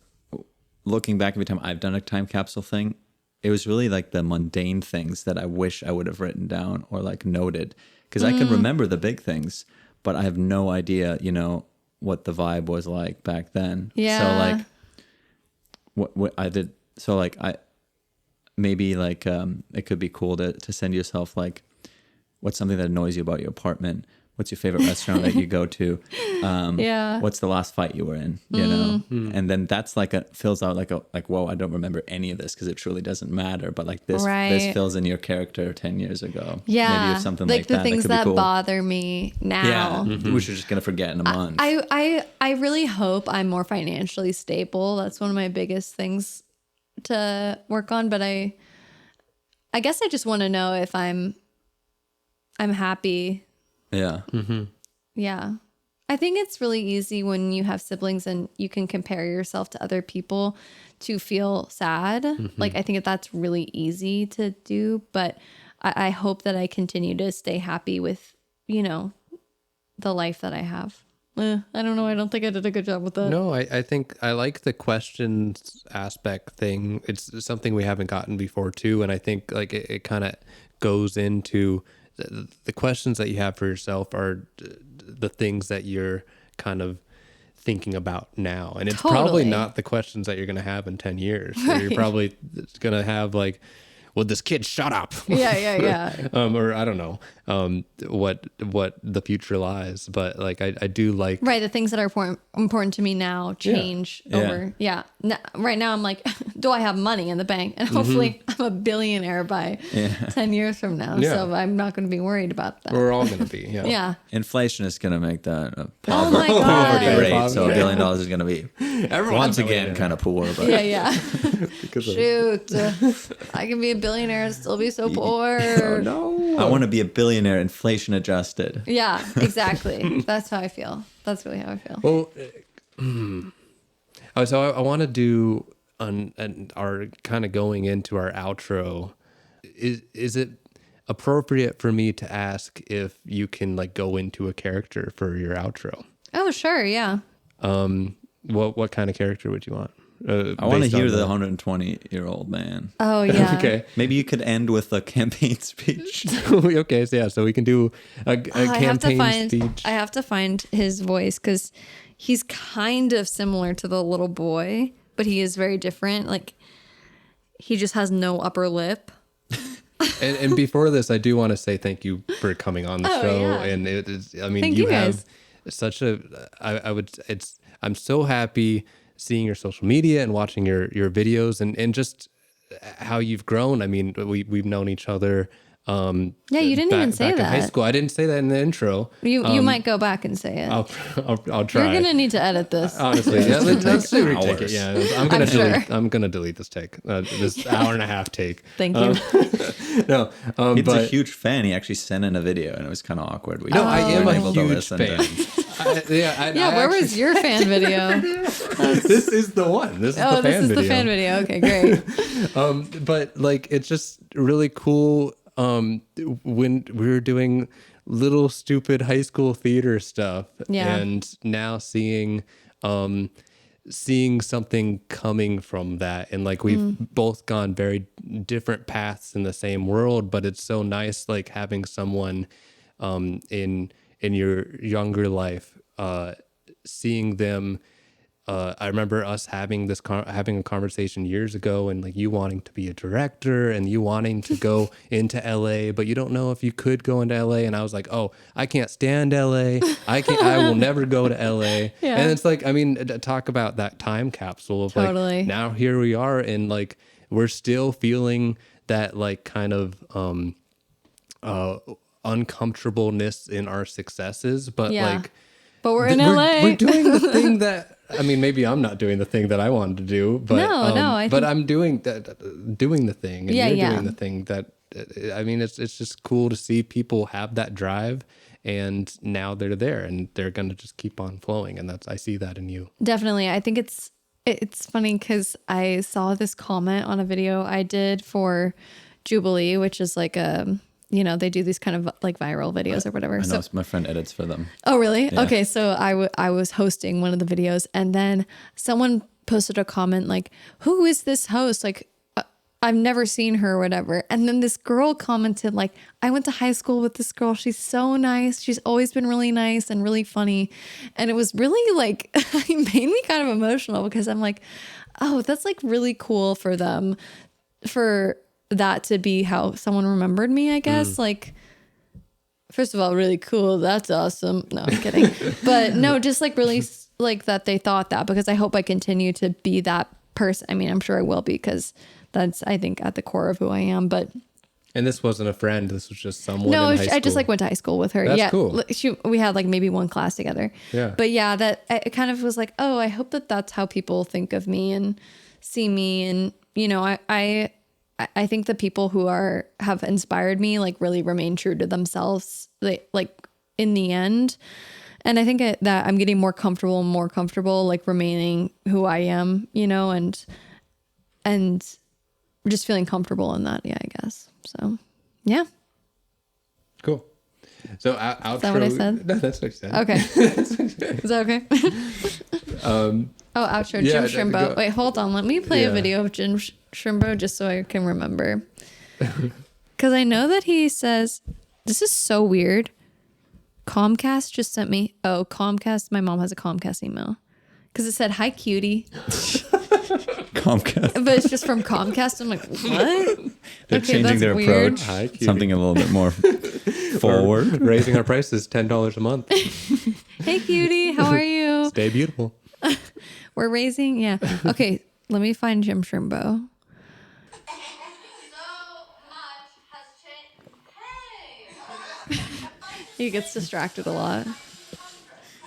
looking back every time I've done a time capsule thing, it was really like the mundane things that I wish I would have written down or like noted. Because I can remember the big things, but I have no idea, you know, what the vibe was like back then. Yeah. So like what I did. So like maybe like it could be cool to send yourself like, what's something that annoys you about your apartment? What's your favorite restaurant that you go to? What's the last fight you were in? You know, and then that's like fills out like whoa, I don't remember any of this because it truly doesn't matter. But like this fills in your character 10 years ago. Yeah, maybe if something like the that. things that cool. bother me now. Yeah, which you're just gonna forget in a month. I really hope I'm more financially stable. That's one of my biggest things to work on. But I guess I just want to know if I'm happy. Yeah. Mm-hmm. Yeah. I think it's really easy when you have siblings and you can compare yourself to other people to feel sad. Like, I think that's really easy to do, but I hope that I continue to stay happy with, you know, the life that I have. I don't know. I don't think I did a good job with that. No, I think I like the questions aspect thing. It's something we haven't gotten before too. And I think like it kind of goes into the questions that you have for yourself are the things that you're kind of thinking about now. And it's probably not the questions that you're going to have in 10 years. So you're probably going to have like, well, this kid shut up. Yeah. Or I don't know what the future lies. But like, I do like... Right. The things that are important to me now change over. Yeah. Right now I'm like, do I have money in the bank? And hopefully I'm a billionaire by 10 years from now. Yeah. So I'm not going to be worried about that. We're all going to be. Yeah. Yeah. Inflation is going to make that a poverty rate. So $1 billion is going to be once again kind of poor. But. Yeah. Shoot. I can be a billionaire and still be so poor. Oh, no. I want to be a billionaire, inflation adjusted. Yeah, exactly. That's how I feel. That's really how I feel. Well, so I want to do and are kind of going into our outro. Is it appropriate for me to ask if you can like go into a character for your outro? Oh, sure. Yeah. What kind of character would you want? I want to hear the 120-year-old man. Oh yeah. Okay. Maybe you could end with a campaign speech. Okay, so yeah, so we can do a campaign speech. I have to find his voice because he's kind of similar to the little boy, but he is very different. Like he just has no upper lip. And before this, I do want to say thank you for coming on the show. Yeah. And it is, I mean, Thank you you have guys. such a, I'm so happy seeing your social media and watching your videos and just how you've grown. I mean, we've known each other. Yeah, you didn't even say back that. in high school. I didn't say that in the intro. You might go back and say it. I'll try. You're gonna need to edit this. Honestly, yeah, let's retake it. hours. Yeah, sure. I'm gonna delete this take. This hour and a half take. Thank you. No, He's but a huge fan. He actually sent in a video, and it was kind of awkward. We I am weren't a able to huge listen to fan. him. Where was your fan video? This is the one. This is the fan this is video. the fan video. Okay, great. But like, it's just really cool. When we were doing little stupid high school theater stuff, and now seeing something coming from that, and like we've both gone very different paths in the same world, but it's so nice like having someone in your younger life, seeing them. I remember us having having a conversation years ago, and like you wanting to be a director and you wanting to go into LA, but you don't know if you could go into LA. And I was like, oh, I can't stand LA. I will never go to LA. Yeah. And it's like, I mean, talk about that time capsule of Totally. like, now here we are, and like we're still feeling that like kind of uncomfortableness in our successes, but like. But we're in LA. We're doing the thing that, I mean, maybe I'm not doing the thing that I wanted to do, but I'm doing the thing, and you're doing the thing that, I mean, it's just cool to see people have that drive, and now they're there, and they're going to just keep on flowing, and I see that in you. Definitely. I think it's funny because I saw this comment on a video I did for Jubilee, which is like they do these kind of like viral videos or whatever. I know my friend edits for them. Oh, really? Yeah. Okay. So I was hosting one of the videos, and then someone posted a comment like, who is this host? Like, I've never seen her or whatever. And then this girl commented like, I went to high school with this girl. She's so nice. She's always been really nice and really funny. And it was really like, it made me kind of emotional because I'm like, oh, that's like really cool for them, for that to be how someone remembered me, I guess. Like, first of all, really cool. That's awesome. No, I'm kidding. But no, just like really like that they thought that, because I hope I continue to be that person. I mean, I'm sure I will be, because that's, I think, at the core of who I am. But and this wasn't a friend. This was just someone. No, in high school. I just like went to high school with her. That's cool. We had like maybe one class together. Yeah. But yeah, that it kind of was like, oh, I hope that that's how people think of me and see me. And, you know, I think the people who have inspired me like really remain true to themselves, like in the end. And I think that I'm getting more comfortable like remaining who I am, you know, and just feeling comfortable in that. Yeah, I guess. So, yeah. Cool. So outro. Is that what I said? No, that's what you said. Okay. Is that okay? Outro. Yeah, Jim Shrimbo. Wait, hold on. Let me play a video of Jim Shrimbo just so I can remember. Because I know that he says, this is so weird. Comcast just sent me. Oh, Comcast. My mom has a Comcast email. Because it said, hi, cutie. Comcast. But it's just from Comcast. I'm like, what? They're changing their weird. approach. Hi, cutie. Something a little bit more forward. Raising our prices $10 a month. Hey, cutie. How are you? Stay beautiful. We're raising. Yeah. Okay. Let me find Jim Shrimbo. He gets distracted a lot.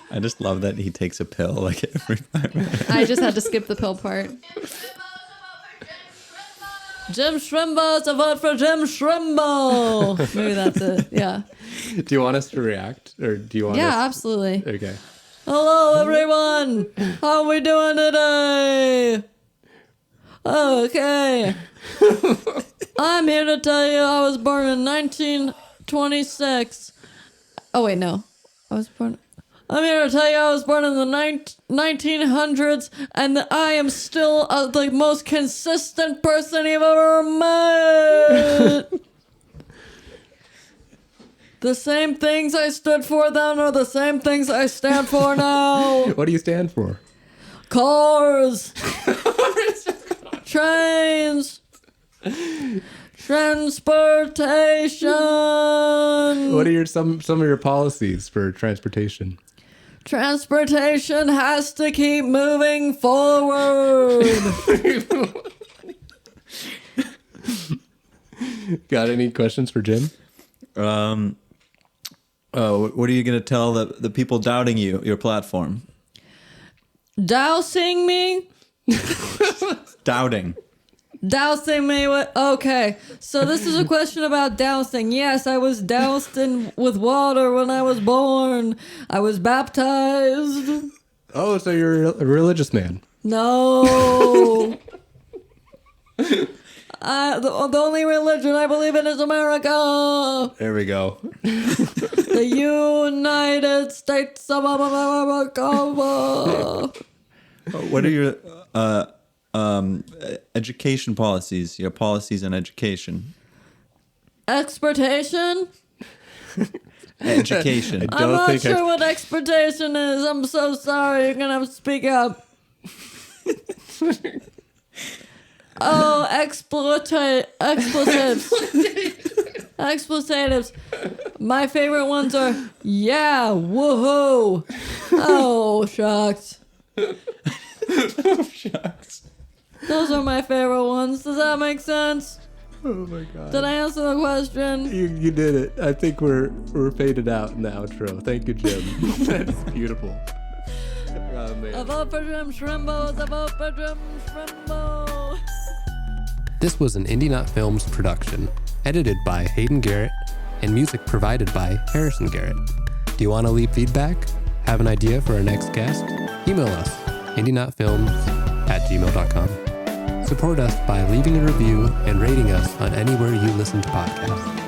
I just love that he takes a pill like every 5 minutes. I just had to skip the pill part. Jim Shrimbo's a vote for Jim Shrimbo. Maybe that's it. Yeah. Do you want us to react, or do you want? Yeah, us... absolutely. Okay. Hello, everyone. How are we doing today? Okay. I'm here to tell you I was born in 1926. Oh, wait, no. I was born I'm here to tell you I was born in the 1900s, and that I am still the most consistent person you've ever met. The same things I stood for then are the same things I stand for now. What do you stand for? Cars. Trains. Transportation. What are some of your policies for transportation? Transportation has to keep moving forward. Got any questions for Jim? What are you going to tell the people doubting your platform? Dousing me? Doubting. Dousing me with... Okay, so this is a question about dousing. Yes, I was doused with water when I was born. I was baptized. Oh, so you're a religious man. No. The only religion I believe in is America. There we go. The United States of America. What are your education policies? Your policies on education. Exportation? Education. I'm not sure what exportation is. I'm so sorry. You're gonna have to speak up. Oh, expletives. Expletives. My favorite ones are, yeah, woohoo. Oh, shucks. Oh, shucks. Those are my favorite ones. Does that make sense? Oh my God. Did I answer the question? You did it. I think we're faded out in the outro. Thank you, Jim. That's beautiful. Oh, man. A vote for Jim Shrimbo is a vote for Jim Shrimbo. This was an Indieknot Films production, edited by Hayden Garrett, and music provided by Harrison Garrett. Do you want to leave feedback? Have an idea for our next guest? Email us, indieknotfilms@gmail.com. Support us by leaving a review and rating us on anywhere you listen to podcasts.